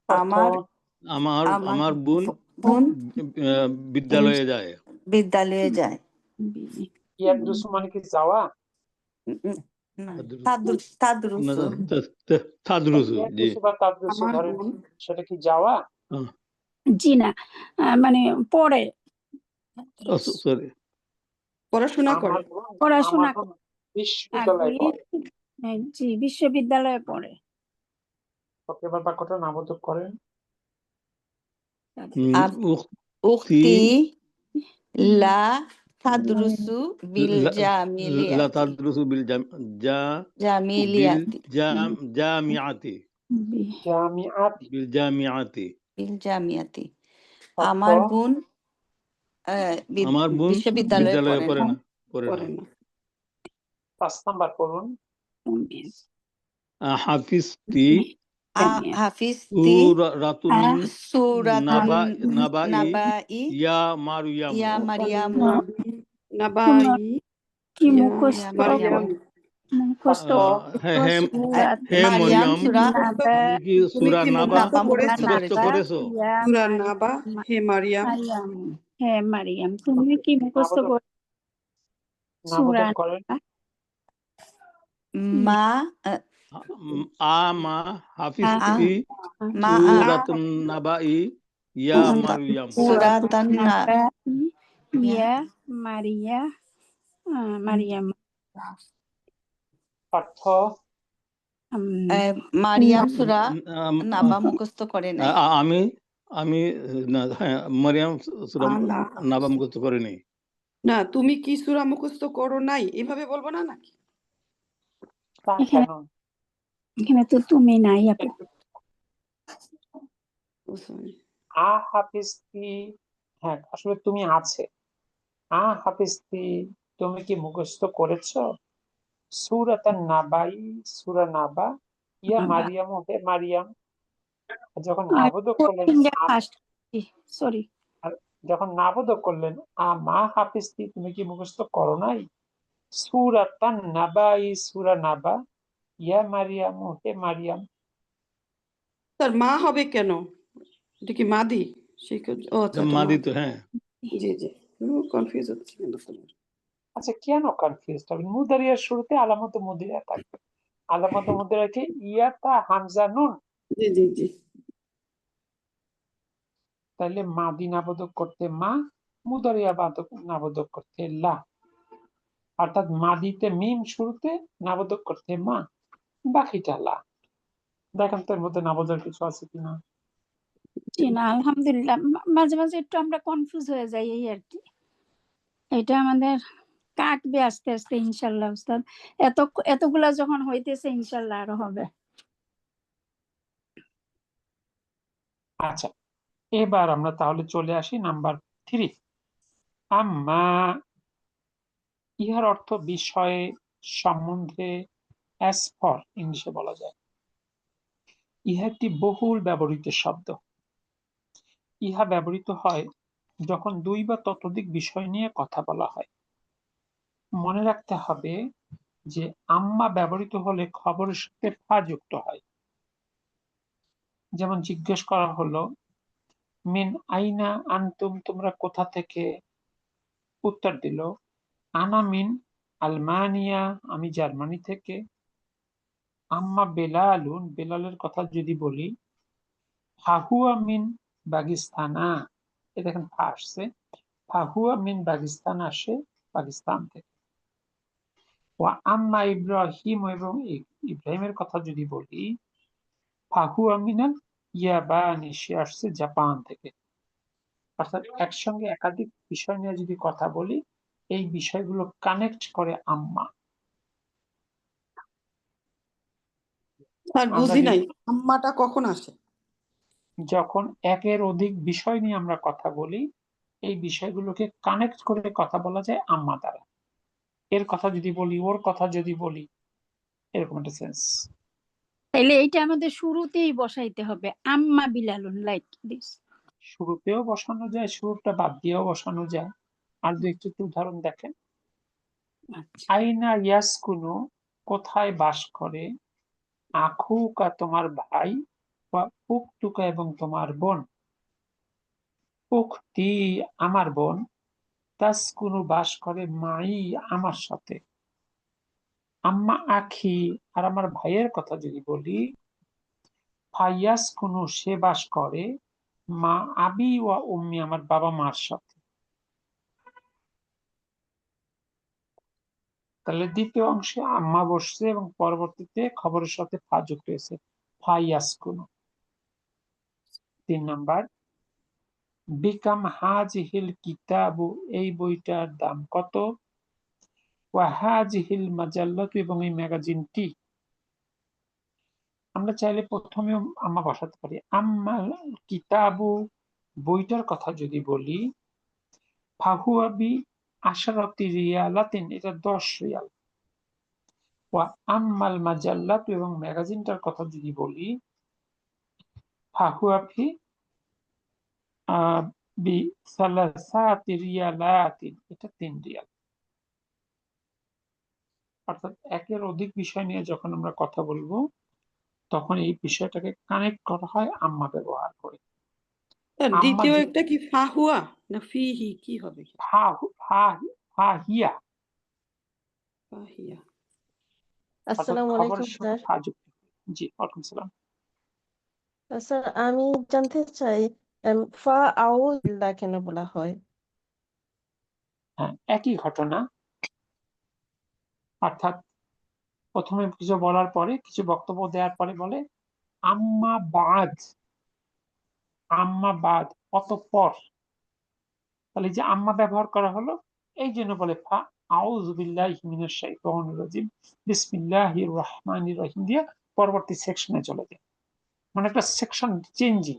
S2: অর্থ
S3: আমার
S4: আমার
S3: আমার
S4: আমার বোন
S3: বোন
S4: বিদ্যালয়ে যায়।
S3: বিদ্যালয়ে যায়।
S2: ইয়াদরুসু মানে কি যাওয়া?
S3: না,
S4: না,
S3: তাদরুসু
S4: তাদরুসু, জি।
S2: ইয়াদরুসু বা তাদরুসু
S1: আমার
S2: ধরেন,
S1: বোন
S2: সেটা কি যাওয়া?
S4: হ্যাঁ,
S5: জি না, মানে পড়ে,
S4: সরি।
S1: পড়াশোনা করে।
S2: আমার বোন
S5: পড়াশোনা
S2: আমার বোন বিশ্ববিদ্যালয়ে
S5: আগ্রহী,
S2: পড়ে।
S5: জি বিশ্ববিদ্যালয়ে পড়ে।
S2: ওকে, এবার বাক্যটা নাবোধক করেন।
S4: উখতি
S3: উক্তি লা তাদরুসু বিল
S4: লা
S3: জামিলিয়াতি।
S4: তাদরুসু বিল
S3: জামিলিয়াতি
S4: জামিয়াতি।
S2: জামিআতি।
S4: বিল জামিয়াতি।
S3: বিল জামিয়াতি।
S2: অর্থ
S3: আমার বোন
S4: আমার বোন
S3: বিশ্ববিদ্যালয়ে
S4: বিদ্যালয়ে
S3: পড়ে
S4: পড়ে
S3: না।
S4: না, পড়ে
S1: পড়ে
S4: না।
S1: না।
S2: 5 নাম্বার পড়ুন।
S4: হাফিজতি
S3: হাফিজতি
S4: রাতুন
S3: সূরাতুন
S4: নাবাই
S3: নাবাই
S4: ইয়া মারইয়াম।
S3: ইয়া মারিয়ামু
S1: নাবাই
S5: কি
S1: ইয়া
S5: মুখস্থ
S1: মারিয়াম।
S5: মুখস্থ
S4: হে হে
S5: সূরাত
S4: হে
S3: মারিয়াম
S4: মরিয়ম,
S3: সূরা
S4: তুমি কি
S1: তুমি
S4: সূরা
S1: কি
S4: নাবা
S1: মুখস্থ
S3: নাবা
S1: করেছো?
S3: মুখস্থ করেছো?
S5: ইয়া
S1: সূরা নাবা, হে মারিয়াম।
S5: মারিয়াম, হ্যাঁ মারিয়াম, তুমি কি মুখস্থ
S2: নাবোধক
S5: করেছো? সূরা
S2: নাবোধক করেন।
S3: মা
S4: আমা হাফিজতি
S3: মা
S4: সূরাতুন নাবাই ইয়া মারইয়াম।
S3: সূরাতান
S5: ইয়া মারিয়া মারিয়াম।
S2: অর্থ
S3: মারিয়াম সূরা নাবা মুখস্থ করে নাই।
S4: আমি আমি মারিয়াম সূরা
S1: আল্লাহ।
S4: নাবা মুখস্থ করিনি।
S1: না, তুমি কি সূরা মুখস্থ করো নাই এভাবে বলবো না নাকি?
S2: তা
S5: এখানে
S2: কেন?
S5: এখানে তো তুমি নাই আপু।
S1: ও sorry।
S2: হাফিজতি, হ্যাঁ আসলে তুমি আছে। হাফিজতি, তুমি কি মুখস্থ করেছো? সূরাতান নাবাই, সূরা নাবা, ইয়া মারিয়াম, হে মারিয়াম। যখন নাবোধক করলেন
S5: সরি,
S2: যখন নাবোধক করলেন মা হাফিজতি, তুমি কি মুখস্থ করো নাই? সূরাতান নাবাই, সূরা নাবা, ইয়া মারিয়াম, হে মারিয়াম।
S1: তার মা হবে কেন? এটা কি মাদি? ও আচ্ছা, এটা
S4: মাদি
S1: মাদি।
S4: তো, হ্যাঁ।
S1: জি জি, কনফিউজ হচ্ছে কিন্তু।
S2: আচ্ছা, কেন কনফিউজ হবে? মুদারিয়ার শুরুতে আলামত মুদিরা থাকবে। আলামত মুদিরা কি? ইয়াতা হামজা নুন।
S1: জি জি জি।
S2: তাহলে মাদি নাবোধক করতে মা, মুদারিয়া নাবোধক করতে লা। অর্থাৎ মাদিতে মিম শুরুতে, নাবোধক করতে মা, বাকিটা লা। দেখেন তো এর মধ্যে নাবোধক কিছু আছে কিনা।
S5: জি না, আলহামদুলিল্লাহ। মাঝে মাঝে একটু আমরা কনফিউজ হয়ে যাই, এই আর কি। এটা আমাদের কাটবে আস্তে আস্তে ইনশাল্লাহ উস্তাদ। এতগুলা যখন হইতেছে ইনশাল্লাহ আরো হবে।
S2: আচ্ছা, এবার আমরা তাহলে চলে আসি নাম্বার 3। আম্মা, ইহার অর্থ বিষয়ে, সম্বন্ধে, অ্যাজ ফর ইংলিশে বলা যায়। ইহা একটি বহুল ব্যবহৃত শব্দ। ইহা ব্যবহৃত হয় যখন 2 বা ততোধিক বিষয় নিয়ে কথা বলা হয়। মনে রাখতে হবে যে আম্মা ব্যবহৃত হলে খবরের সাথে ফা যুক্ত হয়। যেমন জিজ্ঞেস করা হলো, মিন আইনা আনতুম, তোমরা কোথা থেকে? উত্তর দিল, আনা মিন আলমানিয়া, আমি জার্মানি থেকে। আম্মা বেলালুন, বেলালের কথা যদি বলি, ফাহুয়া মিন পাকিস্তানা, এ দেখেন ফা আসছে, ফাহুয়া মিন পাকিস্তান আসে পাকিস্তান থেকে। ওয়া আম্মা ইব্রাহিম, এবং ইব্রাহিমের কথা যদি বলি, ফাহুয়া মিনাল ইয়াবানি, সে আসছে জাপান থেকে। অর্থাৎ একসঙ্গে একাধিক বিষয় নিয়ে যদি কথা বলি, এই বিষয়গুলো কানেক্ট করে আম্মা।
S1: স্যার
S2: আমরা
S1: বুঝি নাই, আম্মাটা কখন আসে?
S2: যখন একের অধিক বিষয় নিয়ে আমরা কথা বলি, এই বিষয়গুলোকে কানেক্ট করে কথা বলা যায় আম্মা দ্বারা। এর কথা যদি বলি, ওর কথা যদি বলি, এরকম একটা সেন্স।
S5: তাইলে এইটা আমাদের শুরুতেই বসাইতে হবে, আম্মা বিলালুন, লাইক দিস।
S2: শুরুতেও বসানো যায়, শুরুটা বাদ দিয়েও বসানো যায়। আর দু একটি উদাহরণ দেখেন।
S5: আচ্ছা,
S2: আইনা ইয়াসকুনু, কোথায় বাস করে, আখুকা তোমার ভাই, বা উখতুকা এবং তোমার বোন, উখতি আমার বোন, তাসকুনু বাস করে মাই আমার সাথে, আম্মা আখি আর আমার ভাইয়ের কথা যদি বলি, ফাইয়াসকুনু সে বাস করে, মা আবি ওয়া উম্মি আমার বাবা মার সাথে। তাহলে দ্বিতীয় অংশে আম্মা বসছে এবং পরবর্তীতে খবরের সাথে ফা যুক্ত হয়েছে, ফাইয়াসকুনু। 3 নাম্বার, বিকাম হাজিহিল কিতাবু, এই বইটার দাম কত, ওয়া হাজিহিল মাজাল্লাতু এবং এই ম্যাগাজিনটি। আমরা চাইলে প্রথমেও আম্মা বসাতে পারি। আম্মা কিতাবু, বইটার কথা যদি বলি, ফাহুয়া বি আশারাতি রিয়ালাতিন, এটা 10 রিয়াল। ওয়া আম্মাল মাজাল্লাতু, এবং ম্যাগাজিনটার কথা যদি বলি, ফাহুয়া ফি বি সালাসাতি রিয়ালাতিন, এটা 3 রিয়াল। অর্থাৎ একের অধিক বিষয় নিয়ে যখন আমরা কথা বলবো তখন এই বিষয়টাকে কানেক্ট করা হয় আম্মা ব্যবহার করে।
S1: স্যার
S2: আম্মা
S1: দ্বিতীয়
S2: যে
S1: একটা কি ফাহুয়া না ফিহি, কি হবে?
S2: ফাহিয়া,
S1: ফাহিয়া।
S2: অর্থাৎ
S7: আসসালামু
S2: খবরের
S7: আলাইকুম
S2: সাথে
S7: স্যার।
S2: ফা যুক্ত। জি, ওয়ালাইকুম সালাম।
S7: স্যার আমি জানতে চাই ফা আউযুবিল্লাহ কেন বলা হয়?
S2: হ্যাঁ, একই ঘটনা। অর্থাৎ প্রথমে কিছু বলার পরে, কিছু বক্তব্য দেওয়ার পরে বলে আম্মা বাদ, আম্মা বাদ অতঃপর। তাহলে যে আম্মা ব্যবহার করা হলো, এই জন্য বলে ফা আউযু বিল্লাহি মিনাশ শাইতানির রাজিম বিসমিল্লাহির রহমানির রহিম দিয়ে পরবর্তী সেকশনে চলে যায়। মানে একটা সেকশন চেঞ্জিং,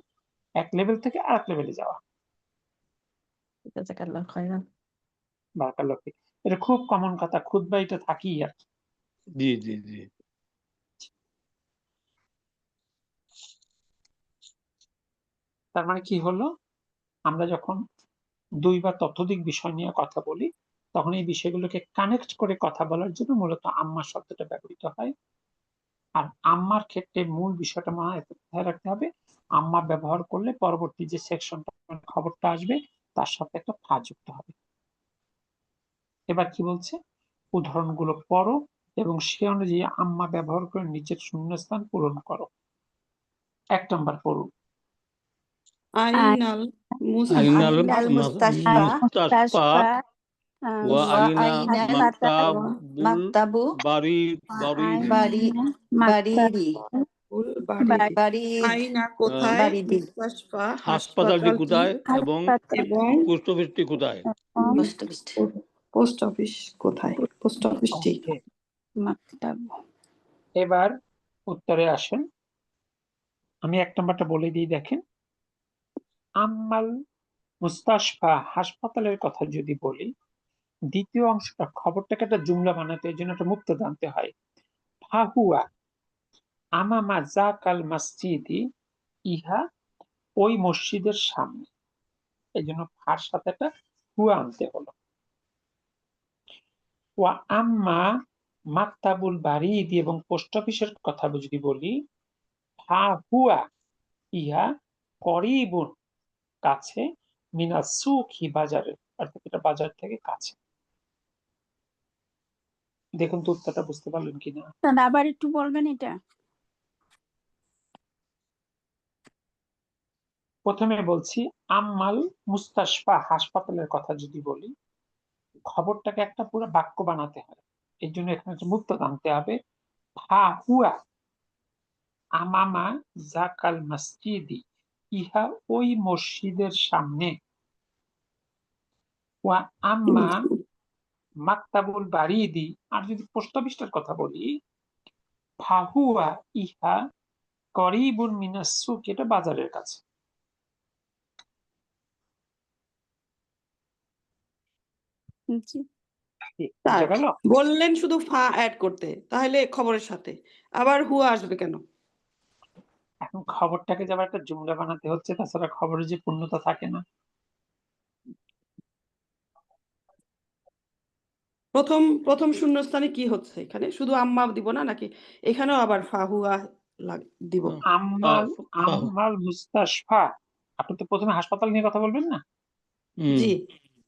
S2: এক লেভেল থেকে আরেক লেভেলে যাওয়া।
S7: জাযাকাল্লাহু খাইরান।
S2: বারাকাল্লাহু ফিক। এটা খুব কমন কথা, খুতবা এটা থাকেই আর কি।
S4: জি জি জি।
S2: তার মানে কি হলো, আমরা যখন 2 বা ততোধিক বিষয় নিয়ে কথা বলি তখন এই বিষয়গুলোকে কানেক্ট করে কথা বলার জন্য মূলত আম্মা শব্দটা ব্যবহৃত হয়। আর আম্মার ক্ষেত্রে মূল বিষয়টা মাথায় রাখতে হবে, আম্মা ব্যবহার করলে পরবর্তী যে সেকশনটা খবরটা আসবে তার সাথে একটা ফা যুক্ত হবে। এবার কি বলছে, উদাহরণগুলো পড়ো এবং সে অনুযায়ী আম্মা ব্যবহার করে নিজের শূন্যস্থান পূরণ করো। 1 নম্বর পড়ুন।
S1: আইনাল
S4: আইনাল
S3: আইনাল মুস্তাশফা
S4: মুস্তাশফা ওয়া
S3: ওয়া
S4: আইনা
S3: আইনা
S4: মাকতাবুল
S3: মাকতাবু
S4: বারিরি।
S3: বাড়িরি
S1: বাড়িদি।
S3: বাড়ি
S1: আইনা কোথায়,
S4: আহ,
S1: মুস্তাশফা
S4: হাসপাতালটি
S1: হাসপাতালটি,
S4: কোথায় এবং
S1: এবং
S4: পোস্ট অফিসটি কোথায়?
S3: পোস্ট অফিস
S1: পোস্ট অফিস কোথায়, পোস্ট অফিসটি।
S2: ওকে,
S5: মাকতাব।
S2: এবার উত্তরে আসেন। আমি 1 নম্বরটা বলে দিই, দেখেন। আম্মাল মুস্তাশফা, হাসপাতালের কথা যদি বলি, দ্বিতীয় অংশটা খবরটাকে একটা জুমলা বানাতে এর জন্য একটা মুক্তদা আনতে হয়। ফাহুয়া আমামা যাকাল মসজিদি, ইহা ওই মসজিদের সামনে, এই জন্য ফার সাথে একটা হুয়া আনতে হলো। ওয়া আম্মা মাকতাবুল বারিদি, এবং পোস্ট অফিসের কথা যদি বলি, ফা হুয়া ইহা করিবুন কাছে, মিনা সুকি বাজারের, অর্থাৎ এটা বাজার থেকে কাছে। দেখুন তো উত্তরটা বুঝতে পারলেন কিনা।
S5: স্যার আবার একটু বলবেন এটা।
S2: প্রথমে বলছি আম্মাল মুস্তাশফা, হাসপাতালের কথা যদি বলি, খবরটাকে একটা পুরো বাক্য বানাতে হয়, এর জন্য এখানে একটা মুক্তদা আনতে হবে। ফা হুয়া আমামা যাকাল মসজিদি, ইহা ওই মসজিদের সামনে। ওয়া আম্মা মাকতাবুল বারিদি, আর যদি পোস্ট অফিসটার কথা বলি, ফাহুয়া ইহা করিবুন মিনাস সুক, এটা বাজারের কাছে।
S5: জি।
S2: বুঝা
S1: স্যার
S2: গেল?
S1: বললেন শুধু ফা অ্যাড করতে, তাহলে খবরের সাথে আবার হুয়া আসবে কেন?
S2: এখন খবরটাকে যে আবার একটা জুমলা বানাতে হচ্ছে, তাছাড়া খবরের যে পূর্ণতা থাকে না।
S1: প্রথম শূন্যস্থানে কি হচ্ছে এখানে? শুধু আম্মা দিব না নাকি এখানেও আবার ফাহুয়া দিব?
S2: আম্মাল
S4: ফাহু।
S2: আম্মাল মুস্তাশফা। আপনি তো প্রথমে হাসপাতাল নিয়ে কথা বলবেন না?
S1: জি।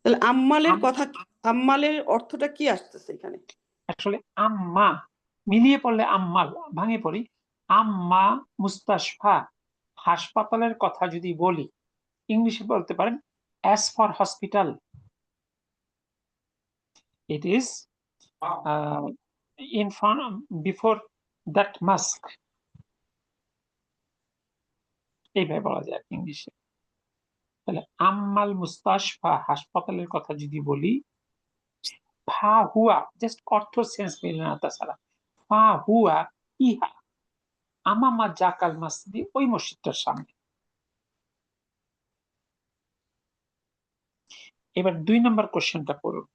S1: তাহলে আম্মালের
S2: আম-
S1: কথা আম্মালের অর্থটা কি আসতেছে এখানে?
S2: আসলে আম্মা মিলিয়ে পড়লে আম্মাল, ভাঙে পড়ি আম্মা মুস্তাশফা। হাসপাতালের কথা যদি বলি, ইংলিশে বলতে পারেন as for hospital, it is in front before that mask, এইভাবে বলা যায় ইংলিশে। তাহলে আম্মাল মুস্তাশফা, হাসপাতালের কথা যদি বলি, ফা হুয়া, জাস্ট অর্থ সেন্স মিলে না তাছাড়া, ফা হুয়া ইহা আমামা জাকাল মসজিদ, ওই মসজিদটার সামনে। এবার 2 নম্বর কোশ্চেনটা পড়ুন।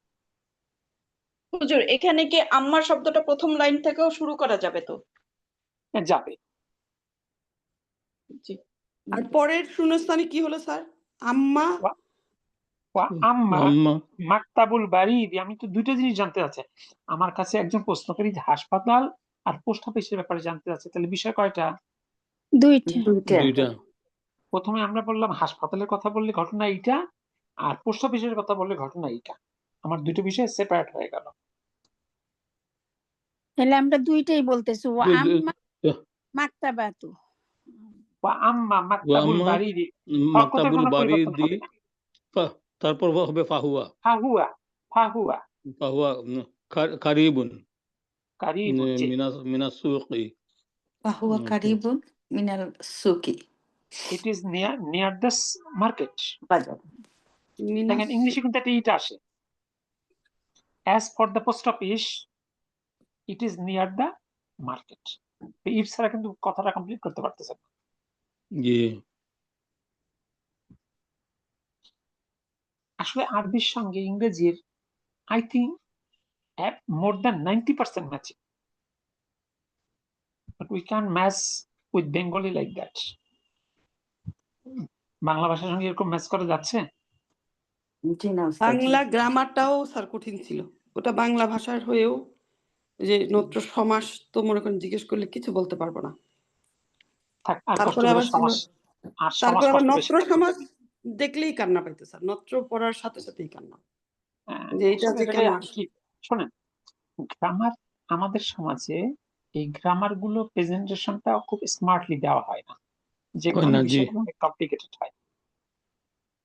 S8: হুজুর, এখানে কি আম্মার শব্দটা প্রথম লাইন থেকেও শুরু করা যাবে তো?
S2: যাবে।
S8: জি।
S1: আর পরের শূন্যস্থানে কি হলো স্যার? আম্মা
S2: ওয়া আম্মা
S4: আম্মা
S2: মাকতাবুল বারিদ। আমি তো দুটো জিনিস জানতে চাচ্ছি। আমার কাছে একজন প্রশ্নকারী হাসপাতাল আর পোস্ট অফিসের ব্যাপারে জানতে চাচ্ছে, তাহলে বিষয় কয়টা?
S5: দুইটা।
S4: দুইটা।
S2: প্রথমে আমরা বললাম হাসপাতালের কথা বললে ঘটনা এইটা, আর পোস্ট অফিসের কথা বললে ঘটনা এইটা। আমার দুটো বিষয় সেপারেট হয়ে গেল।
S5: তাহলে আমরা দুইটাই বলতেছি, ও
S4: দু- দু-
S5: আম্মা মাকতাবাতু।
S2: ওয়া আম্মা মাকতাবুল
S4: আম্মা
S2: বারিদ, হরকতের
S4: মাকতাবুল
S2: কোনো পরিবর্তন
S4: বারিদি,
S2: হবে না।
S4: তারপর হবে ফাহুয়া।
S2: ফাহুয়া, ফাহুয়া
S4: ফাহুয়া কারিবুন
S2: কারিবুন। জি,
S4: মিনাস সুকি।
S3: ফাহুয়া কারিবুন মিনাল সুকি।
S2: It is near the market.
S3: বাজার।
S2: দেখেন ইংলিশে কিন্তু একটা ইট আসে। As for the post office, it is near the market. It ছাড়া কিন্তু কথাটা কমপ্লিট করতে পারতেছেন না।
S4: জি।
S2: আসলে আরবির সঙ্গে ইংরেজির I think more than 90% matching, but we can't match with Bengali like that. Bangla ভাষার সঙ্গে এরকম ম্যাচ করা যাচ্ছে?
S3: জি না উস্তাদ।
S1: বাংলা গ্রামারটাও স্যার কঠিন ছিল। ওটা বাংলা ভাষার হয়েও যে নত্র সমাস তো মনে করেন জিজ্ঞেস করলে কিছু বলতে পারবো না।
S2: থাক, আর কষ্ট
S1: তারপরে
S2: করে
S1: আবার ছিল,
S2: সমাজ আর সমাজ
S1: তারপরে আবার
S2: কষ্ট
S1: নত্র
S2: বেশি
S1: সমাজ দেখলেই কান্না পাইতে স্যার। নত্র পড়ার সাথে সাথেই কান্না। যে এটা যে কেন আসে।
S2: কি শোনেন, গ্রামার আমাদের সমাজে এই গ্রামার গুলো প্রেজেন্টেশনটা খুব স্মার্টলি দেওয়া হয় না, যে
S4: হয়
S2: কারণে
S4: না, জি।
S2: বিষয়গুলো অনেক কমপ্লিকেটেড হয়।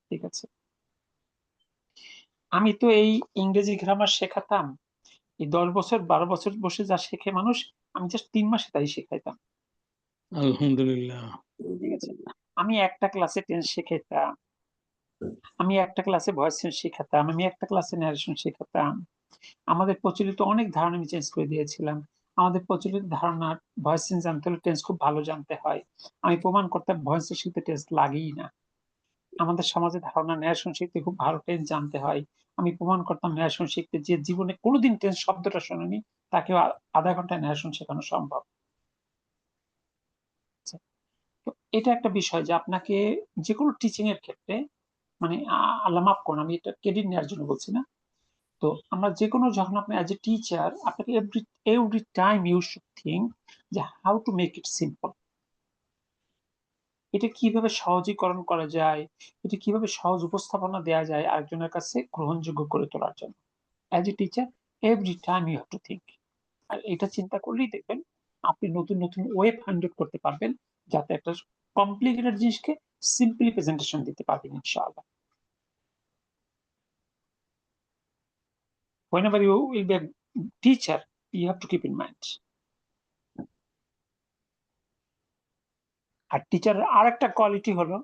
S2: ঠিক আছে, আমি তো এই ইংরেজি গ্রামার শেখাতাম, এই 10 বছর 12 বছর বসে যা শেখে মানুষ, আমি জাস্ট 3 মাসে তাই শেখাইতাম।
S4: আলহামদুলিল্লাহ।
S2: ঠিক আছে, আমি একটা ক্লাসে টেন্স শেখাইতাম, আমি একটা ক্লাসে ভয়েস চেঞ্জ শেখাতাম, আমি একটা ক্লাসে ন্যারেশন শেখাতাম। আমাদের প্রচলিত অনেক ধারণা আমি চেঞ্জ করে দিয়েছিলাম। আমাদের প্রচলিত ধারণা ভয়েস চেঞ্জ জানতে হলে টেন্স খুব ভালো জানতে হয়। আমি প্রমাণ করতাম ভয়েস শিখতে টেন্স লাগেই না। আমাদের সমাজে ধারণা ন্যারেশন শিখতে খুব ভালো টেন্স জানতে হয়। আমি প্রমাণ করতাম ন্যারেশন শিখতে যে জীবনে কোনোদিন টেন্স শব্দটা শোনেনি, তাকেও আধা ঘন্টায় ন্যারেশন শেখানো সম্ভব। তো এটা একটা বিষয় যে আপনাকে যে কোনো টিচিং এর ক্ষেত্রে, মানে আল্লাহ মাফ করুন, আমি এটা ক্রেডিট নেওয়ার জন্য বলছি না, তো আমরা যে কোনো, যখন আপনি অ্যাজ এ টিচার, আপনাকে every time you should think যে how to make it simple. এটা কিভাবে সহজীকরণ করা যায়, এটা কিভাবে সহজ উপস্থাপনা দেওয়া যায় আরেকজনের কাছে গ্রহণযোগ্য করে তোলার জন্য। As a teacher every time you have to think. আর এটা চিন্তা করলেই দেখবেন আপনি নতুন নতুন ওয়ে ফাইন্ড আউট করতে পারবেন, যাতে একটা কমপ্লিকেটেড জিনিসকে সিম্পলি প্রেজেন্টেশন দিতে পারবেন ইনশাআল্লাহ। Whenever you will be a teacher, you have to keep in mind. আর টিচারের আর একটা কোয়ালিটি হলো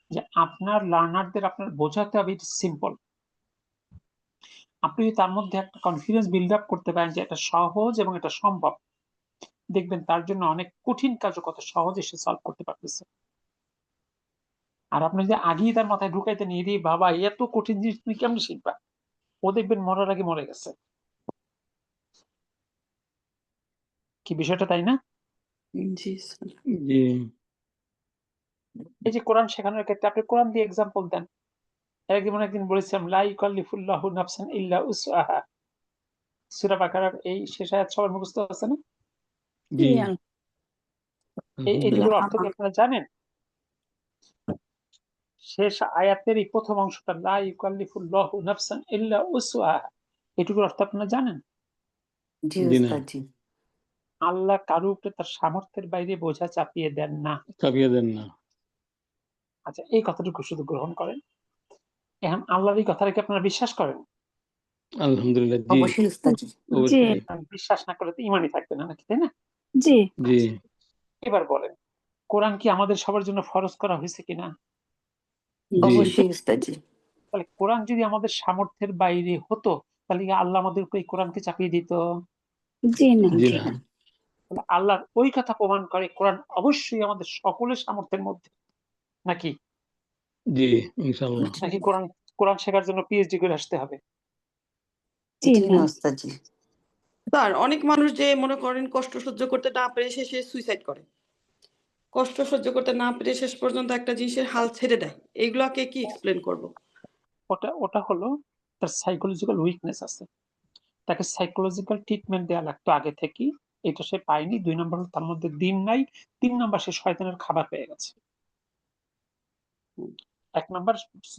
S2: যে আপনার লার্নারদের আপনার বোঝাতে হবে ইটস সিম্পল। আপনি তার মধ্যে একটা কনফিডেন্স বিল্ড আপ করতে পারেন যে এটা সহজ এবং এটা সম্ভব, দেখবেন তার জন্য অনেক কঠিন কাজও কত সহজে সে সলভ করতে পারতেছে। আর আপনি যদি আগেই তার মাথায় ঢুকাইতে নিয়ে দিই, বাবা এত কঠিন জিনিস তুমি কেমন শিখবা, ও দেখবেন মরার আগে মরে গেছে। কি বিষয়টা তাই না?
S1: জি স্যার।
S4: জি।
S2: এই যে কোরআন শেখানোর ক্ষেত্রে আপনি কোরআন দিয়ে এক্সাম্পল দেন। একদিন বলেছিলাম লা ইউকাল্লিফুল্লাহু নাফসান ইল্লা উসআহা, সূরা বাকারার এই শেষ আয়াত সবার মুখস্থ আছে না?
S4: জি
S2: এইটুকুর অর্থ কি আপনারা জানেন? শেষ আয়াতের এই প্রথম অংশটা লা ইউকাল্লিফুল্লাহু নাফসান ইল্লা উসআহা, এটুকুর অর্থ আপনারা জানেন?
S3: জি
S4: জি না,
S3: উস্তাদ জি।
S2: আল্লাহ কারো উপরে তার সামর্থ্যের বাইরে বোঝা চাপিয়ে দেন না।
S4: চাপিয়ে দেন না।
S2: আচ্ছা, এই কথাটুকু শুধু গ্রহণ করেন। এখন আল্লাহর এই কথাটাকে আপনারা বিশ্বাস করেন?
S4: আলহামদুলিল্লাহ, জি
S3: অবশ্যই উস্তাদ জি।
S5: জি
S4: অবশ্যই।
S2: কারণ বিশ্বাস না করলে তো ইমানই থাকবে না, নাকি তাই না?
S5: জি
S4: জি
S2: এবার বলেন, কোরআন কি আমাদের সবার জন্য ফরজ করা হয়েছে কিনা?
S4: জি
S3: অবশ্যই উস্তাদ জি।
S2: তাহলে কোরআন যদি আমাদের সামর্থ্যের বাইরে হতো, তাহলে কি আল্লাহ আমাদের উপর এই কোরআনকে চাপিয়ে দিত?
S5: জি না
S4: জি
S3: জি
S4: না,
S3: না।
S2: তাহলে আল্লাহর ওই কথা প্রমাণ করে কোরআন অবশ্যই আমাদের সকলের সামর্থ্যের মধ্যে, নাকি?
S4: জি ইনশাআল্লাহ।
S2: নাকি কোরআন কোরআন শেখার জন্য পিএইচডি করে আসতে হবে?
S5: জি
S3: জি
S5: না
S3: না উস্তাদ জি।
S1: স্যার অনেক মানুষ যে মনে করেন কষ্ট সহ্য করতে না পেরে শেষে সুইসাইড করে। কষ্ট সহ্য করতে না পেরে শেষ পর্যন্ত একটা জিনিসের হাল ছেড়ে দেয়। এগুলাকে কি এক্সপ্লেন করব?
S2: ওটা হলো তার সাইকোলজিক্যাল উইকনেস আছে, তাকে সাইকোলজিক্যাল ট্রিটমেন্ট দেওয়া লাগতো আগে থেকেই, এটা সে পায়নি। 2 নম্বর হলো তার মধ্যে দিন নাই। 3 নম্বর সে শয়তানের খাবার পেয়ে গেছে। 1 নম্বর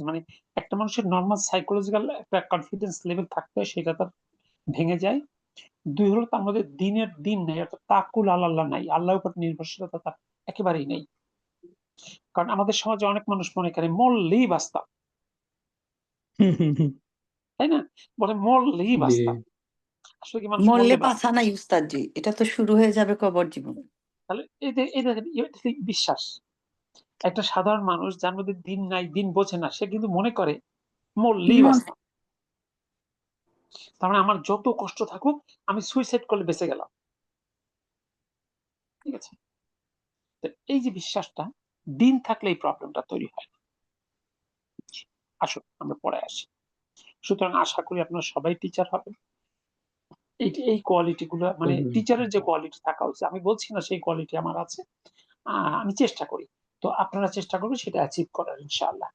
S2: মানে একটা মানুষের নর্মাল সাইকোলজিক্যাল একটা কনফিডেন্স লেভেল থাকতে হয়, সেটা তার ভেঙে যায়। 2 হলো তার মধ্যে দিনের দিন নাই, অর্থাৎ তাকুল আল্লাহ নাই, আল্লাহর উপর নির্ভরশীলতা তার একেবারেই নেই। কারণ আমাদের সমাজে অনেক মানুষ মনে করে মরলেই বাঁচতাম, তাই না? বলে মরলেই
S4: জি
S2: বাঁচতাম। আসলে কি মানুষ
S3: মরলে
S2: মরলে
S3: বাঁচা নাই উস্তাদ জি, এটা তো শুরু হয়ে যাবে কবর জীবন।
S2: তাহলে এটা বিশ্বাস। একটা সাধারণ মানুষ যার মধ্যে দিন নাই, দিন বোঝে না, সে কিন্তু মনে করে মরলেই বাঁচতাম। তার মানে আমার যত কষ্ট থাকুক আমি সুইসাইড করলে বেঁচে গেলাম, ঠিক আছে? তো এই যে বিশ্বাসটা, দিন থাকলে এই প্রবলেমটা তৈরি হয় না। আসুন আমরা পরে আসি। সুতরাং আশা করি আপনারা সবাই টিচার হবেন। এই কোয়ালিটি গুলো মানে টিচারের যে কোয়ালিটি থাকা উচিত, আমি বলছি না সেই কোয়ালিটি আমার আছে, আমি চেষ্টা করি। তো আপনারা চেষ্টা করবেন সেটা অ্যাচিভ করার, ইনশাআল্লাহ।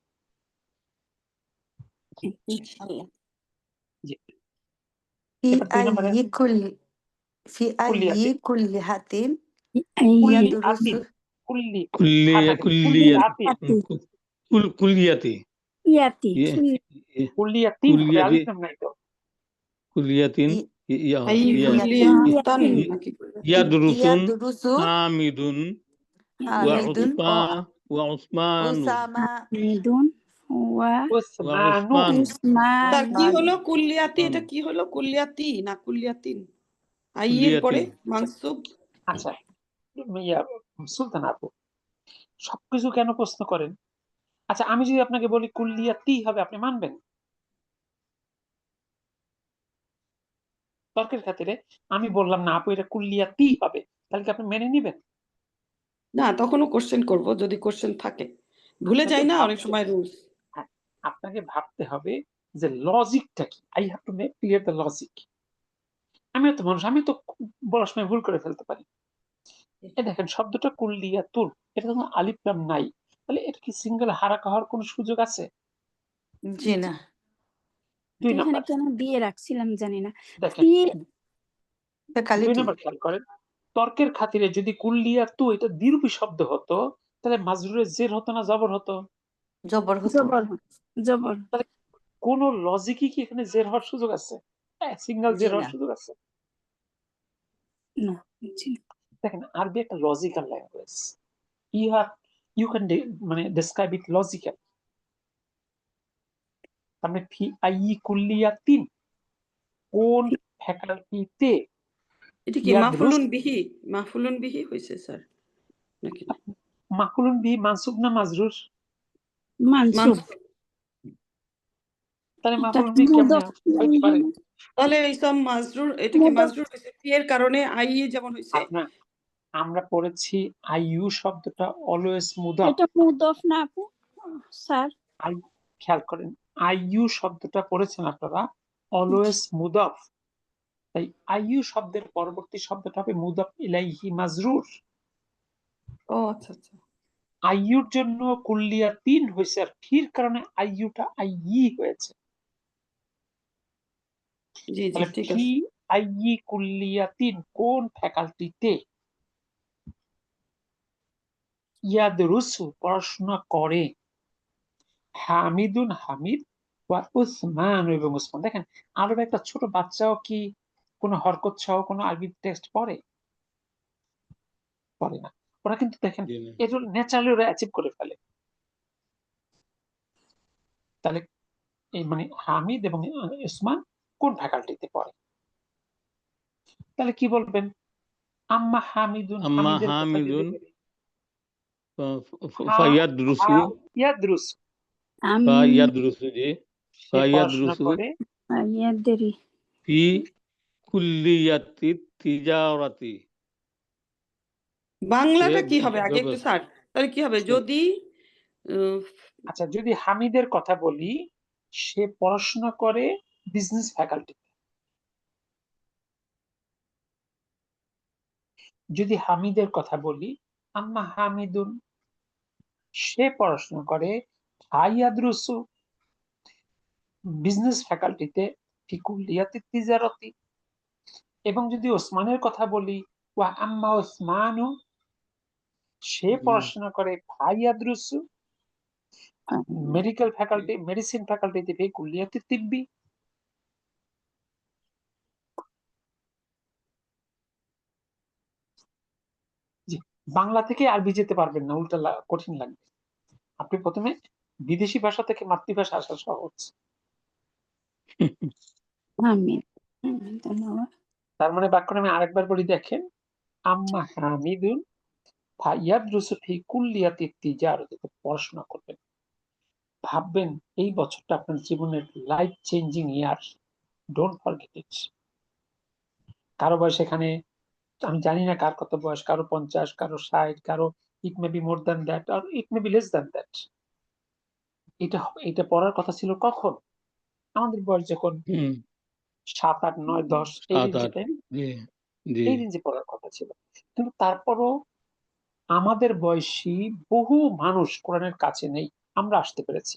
S1: ইনশাআল্লাহ।
S2: জি,
S3: ফি
S2: এবার 2 নম্বরে
S3: আইয়ি কুল ফি আইয়ি
S2: কুল্লিয়াতি
S3: কুল্লিহাতিন
S2: কুল্লি
S3: ইয়াদরুসু
S2: আতিন কুল্লি
S4: কুল্লিয়াতি
S2: আতিন
S4: কুল্লিয়াতি
S5: ইয়াতি
S4: ইয়ে
S2: কুল্লিয়াতিন হবে,
S4: কুল্লিয়াতি
S2: আলিফ লাম নাই তো।
S4: কুল্লিয়াতিন ইয়া
S1: আই
S4: ইয়া
S1: কুল্লিয়াতান
S5: ইয়াতি
S1: নাকি?
S4: ইয়াদরুসুন
S3: ইয়াদরুসু
S4: হামিদুন ওয়া
S3: হামিদুন
S4: উসমা ওয়া উসমানু
S3: ওসামা
S5: মিদুন ওয়া
S2: ওসমানু
S1: স্যার কি
S5: উসমান
S1: হলো কুল্লিয়াতি? এটা কি হলো? কুল্লিয়াতি না কুল্লিয়াতিন? আইয়ের
S4: কুল্লিয়াতি
S1: পরে মানসুব।
S2: আচ্ছা, ইয়া সুলতান আপু সবকিছু কেন প্রশ্ন করেন? আচ্ছা, আমি যদি আপনাকে বলি কুল্লিয়াতি হবে, আপনি মানবেন? তর্কের খাতিরে আমি বললাম না আপু এটা কুল্লিয়াতি হবে, তাহলে কি আপনি মেনে নিবেন?
S1: না তখনও কোশ্চেন করব যদি কোশ্চেন থাকে। ভুলে
S2: আপনাকে
S1: যাই না অনেক
S2: ভাবতে
S1: সময় রুলস।
S2: হ্যাঁ, আপনাকে ভাবতে হবে যে লজিকটা কি। I have to make clear the logic. আমিও তো মানুষ, আমি তো বলার সময় ভুল করে ফেলতে পারি। দেখেন শব্দটা কুল্লিয়াতুন, এটা তো আলিফ লাম নাই, তাহলে এটা কি সিঙ্গেল হারাকা হওয়ার কোনো সুযোগ আছে?
S3: জি না।
S2: 2
S5: এখানে
S2: নাম্বার
S5: কেন দিয়ে রাখছিলাম জানি না।
S2: দেখেন, 2
S3: কালিটি
S2: নাম্বার খেয়াল করেন, তর্কের খাতিরে যদি কুল্লিয়াতু এটা দ্বিরূপী শব্দ হতো, তাহলে মাজরুরের জের হতো না জবর হতো?
S3: জবর হতো।
S5: জবর জবর
S2: তাহলে কোন লজিকই কি এখানে জের হওয়ার সুযোগ আছে? সিঙ্গেল
S3: জি
S2: জের
S3: না।
S2: হওয়ার সুযোগ আছে?
S5: না জি না।
S2: দেখেন আরবি একটা লজিক্যাল ল্যাঙ্গুয়েজ। ইউ ক্যান মানে ডেসক্রাইব ইট লজিক্যাল। তারপরে ফি আইয়ি কুল্লিয়াতিন, কোন ফ্যাকাল্টিতে
S1: এটা কি
S2: ইয়াদরুস,
S1: মাফুলুন বিহি? মাফুলুন বিহি হয়েছে স্যার নাকি?
S2: মাকুলুন বি মানসুব না মাজরুর?
S5: মানসুব।
S1: মানসুব।
S2: তাহলে
S5: এটা
S2: মাকুলুন বি কেমনে
S5: মুদফ
S2: হইতে পারে?
S1: তাহলে ইসম মাজরুর, এটা কি
S5: মুদফ
S1: মাজরুর হয়েছে ফি এর কারণে আই যেমন হয়েছে?
S2: আপনার আমরা পড়েছি আইইউ শব্দটা অলওয়েজ মুদাফ।
S5: এটা মুদফ না আপু স্যার?
S2: আই খেয়াল করেন, আইইউ শব্দটা পড়েছেন আপনারা অলওয়েজ মুদাফ, তাই আইইউ শব্দের পরবর্তী শব্দটা হবে মুদাফ ইলাইহি মাজরুর।
S1: ও আচ্ছা আচ্ছা।
S2: আইয়ুর জন্য কুল্লিয়া 3 হয়েছে, আর ফির কারণে আইয়ুটা আইয়ি হয়েছে।
S1: জি, জি,
S2: তাহলে
S1: ঠিক
S2: ফি
S1: আছে।
S2: আইয়ি কুল্লিয়া 3 কোন ফ্যাকাল্টিতে ইয়াদরুসু পড়াশোনা করে হামিদুন হামিদ ওয়া উসমান এবং উসমান। দেখেন আরবে একটা ছোট বাচ্চাও কি কোনো হরকত সহ কোনো আরবি টেক্সট পড়ে? পড়ে না। ওরা কিন্তু দেখেন
S4: জি না।
S2: এটা ন্যাচারালি ওরা অ্যাচিভ করে ফেলে। তাহলে এই মানে হামিদ এবং উসমান কোন ফ্যাকাল্টিতে পড়ে? তাহলে কি বলবেন? আম্মা হামিদুন,
S4: আম্মা
S2: হামিদের কথা যদি
S4: হামিদুন
S2: বলি হা
S4: ফায়াদরুসু
S2: ইয়াদরুসু
S5: আমি
S4: ফায়াদরুসু জি
S2: সে পড়াশোনা
S4: ফায়াদরুসু
S2: করে
S5: ইয়াদেরই
S4: ফি কুল্লিয়াতি তিজারাতি।
S1: বাংলাটা
S4: সে
S1: কি হবে আগে একটু স্যার? তাহলে কি হবে? যদি
S2: আচ্ছা যদি হামিদের কথা বলি, সে পড়াশোনা করে বিজনেস ফ্যাকাল্টি। যদি হামিদের কথা বলি, আম্মা হামিদুন সে পড়াশোনা করে ফায়াদরুসু বিজনেস ফ্যাকাল্টিতে ফি কুল্লিয়াতি তিজারাতি। এবং যদি ওসমানের কথা বলি, ওয়া আম্মা ওসমানু সে পড়াশোনা করে ফায়াদরুসু মেডিকেল ফ্যাকাল্টি, মেডিসিন ফ্যাকাল্টিতে ফি কুল্লিয়াতি তিব্বি। জি, বাংলা থেকে আরবি যেতে পারবেন না, উল্টা কঠিন লাগবে। আপনি প্রথমে বিদেশি ভাষা থেকে মাতৃভাষা আসা সহজ।
S5: হামিদ
S2: তার মানে বাক্যটা আমি আরেকবার বলি, দেখেন আম্মা হামিদুন ফায়াদরুসু ফি কুল্লিয়াতি তিজারাতিতে পড়াশোনা করবেন। ভাববেন এই বছরটা আপনার জীবনের life changing year, don't forget it. কারো বয়স এখানে আমি জানি না কার কত বয়স, কারো 50, কারো 60, কারো it may be more than that আর it may be less than that. এটা পড়ার কথা ছিল কখন? আমাদের বয়স যখন 7, 8, 9, 10 এই রেঞ্জে, তাই না?
S4: জি জি
S2: এই রেঞ্জে পড়ার কথা ছিল। কিন্তু তারপরও আমাদের বয়সী বহু মানুষ কোরআনের কাছে নেই, আমরা আসতে পেরেছি।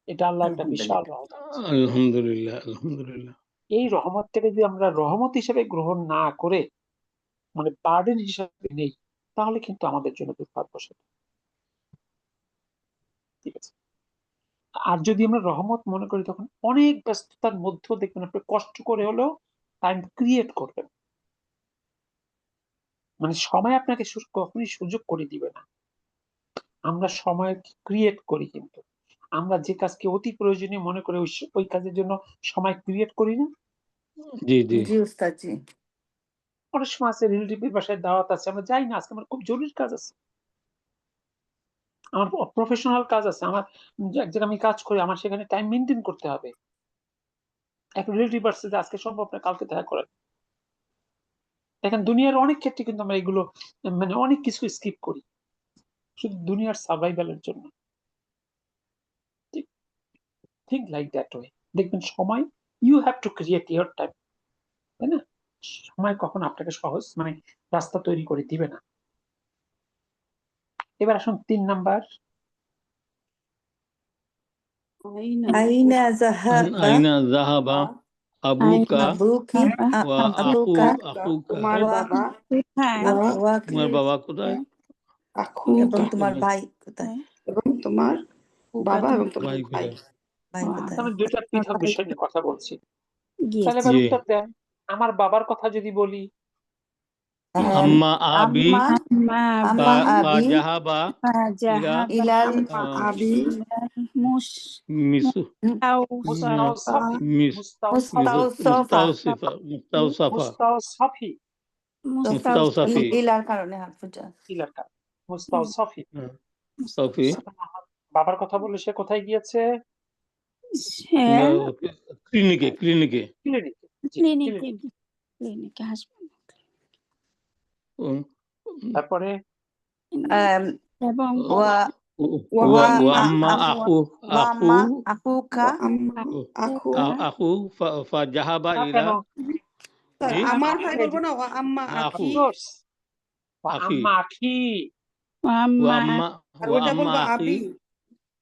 S2: এটা আল্লাহ একটা বিশাল রহমত।
S4: আলহামদুলিল্লাহ আলহামদুলিল্লাহ।
S2: এই রহমতটাকে যদি আমরা রহমত হিসেবে গ্রহণ না করে মানে বার্ডেন হিসেবে নেই, তাহলে কিন্তু আমাদের জন্য দুর্ভাগ্য সেটা। ঠিক আছে। আর যদি আমরা রহমত মনে করি, তখন অনেক ব্যস্ততার মধ্যেও দেখবেন আপনি কষ্ট করে হলেও টাইম ক্রিয়েট করবেন। মানে সময় আপনাকে কখনোই সুযোগ করে দিবে না। আমরা সময় ক্রিয়েট করি, কিন্তু আমরা যে কাজকে অতি প্রয়োজনীয় মনে করে ওই কাজের জন্য সময় ক্রিয়েট করি না।
S4: জি জি
S3: জি উস্তাদ জি।
S2: অনেক সময় আছে রিলেটিভের বাসায় দাওয়াত আছে, আমরা যাই না, আজকে আমার খুব জরুরি কাজ আছে, আমার প্রফেশনাল কাজ আছে, আমার এক জায়গায় আমি কাজ করি, আমার সেখানে টাইম মেনটেন করতে হবে। এক রিলেটিভ আসছে যে আজকে সম্ভব না, কালকে দেখা করেন। দেখেন দুনিয়ার অনেক ক্ষেত্রে কিন্তু আমরা এগুলো মানে অনেক কিছু স্কিপ করি শুধু দুনিয়ার সার্ভাইভালের জন্য। থিঙ্ক লাইক দ্যাট ওয়ে, দেখবেন সময় you have to create your time, তাই না? সময় কখন আপনাকে সহজ মানে রাস্তা তৈরি করে দিবে না। এবার আসুন 3 নাম্বার।
S3: আইনা যাহাবা
S4: আইনা যাহাবা আবুকা
S3: আবুকি
S4: ওয়া
S3: আবুকা
S4: আখুকা।
S1: তোমার
S3: ওয়া
S1: বাবা
S3: ওয়া
S4: তোমার বাবা কোথায়?
S3: এবং
S1: আখুকা
S3: তোমার ভাই কোথায়?
S1: এবং তোমার বাবা এবং তোমার
S4: ভাই
S1: ভাই।
S4: কোথায়?
S3: ভাই কোথায়?
S2: আমি দুইটা পৃথক বিষয় নিয়ে কথা বলছি। তাহলে
S5: গিয়েছে
S2: এবার
S4: জি।
S2: উত্তর দেন। আমার বাবার কথা যদি বলি,
S4: আম্মা আবি
S3: আম্মা
S5: আম্মা
S3: আবি
S4: ফাজাহাবা ইলা
S3: ইলাল
S1: আবি
S4: মিসু
S2: মুস্তাওসাফি
S4: মিস
S3: মুস্তাওসাফা
S2: মুস্তাওসাফি
S4: মুস্তাওসাফি
S3: ইলার কারণে হারফুজা
S2: ইলাকা মুস্তাওসাফি।
S4: সফি
S2: বাবার কথা বলে সে কোথায় গিয়েছে?
S4: ক্লিনিকে
S2: ক্লিনিকে।
S5: ক্লিনিকে হাসপাতাল
S2: তারপরে
S5: এবং
S3: ওয়া
S4: ওয়া আম্মা আখু
S3: আম্মা আকুকা
S4: আখু ফাজাহাবা ইলা
S2: কেন
S1: আমার ভাই বলবো না, ও আম্মা আখি।
S2: আম্মা আখি
S5: আম্মা
S1: আর ওইটা বলবো আবি।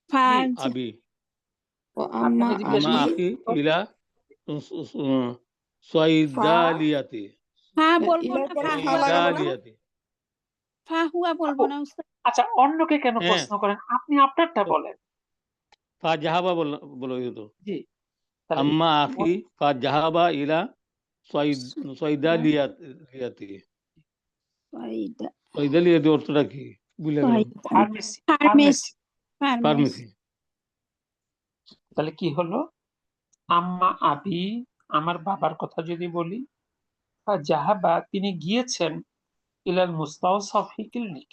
S5: ফাজ
S4: আবি
S1: ও আম্মা
S2: আপনাকে জিজ্ঞেস
S4: আম্মা
S1: আবি
S2: করছি
S4: আখি ইলা সয়দালিয়াতি
S5: ফা বলবো
S1: ইলা
S5: না,
S1: পরে
S5: ফা
S1: ফা
S5: হুয়া
S1: লাগাবো
S5: বলবো
S1: না?
S5: না,
S4: সয়দালিয়াতি
S5: ফা হুয়া বলবো না উস্তাদ।
S2: আচ্ছা, অন্যকে কেন
S4: হ্যাঁ
S2: প্রশ্ন করেন? আপনি আপনারটা বলেন।
S4: ফা জাহাবা বলো তো
S2: জি, তাহলে
S4: আম্মা আখি ফা জাহাবা ইলা সয়দালিয়াতি
S5: ফাইদা
S4: সয়দালিয়াতি অর্থটা কি বুঝলে গেলাম
S5: ফাইদা
S2: ফার্মেসি
S5: ফার্মেসি
S2: ফার্মেসি
S4: ফার্মেসি
S2: তাহলে কি হলো? আম্মা আবি, আমার বাবার কথা যদি বলি, জাহাবা তিনি গিয়েছেন, ইলাল মুস্তাওসাফি ক্লিনিক।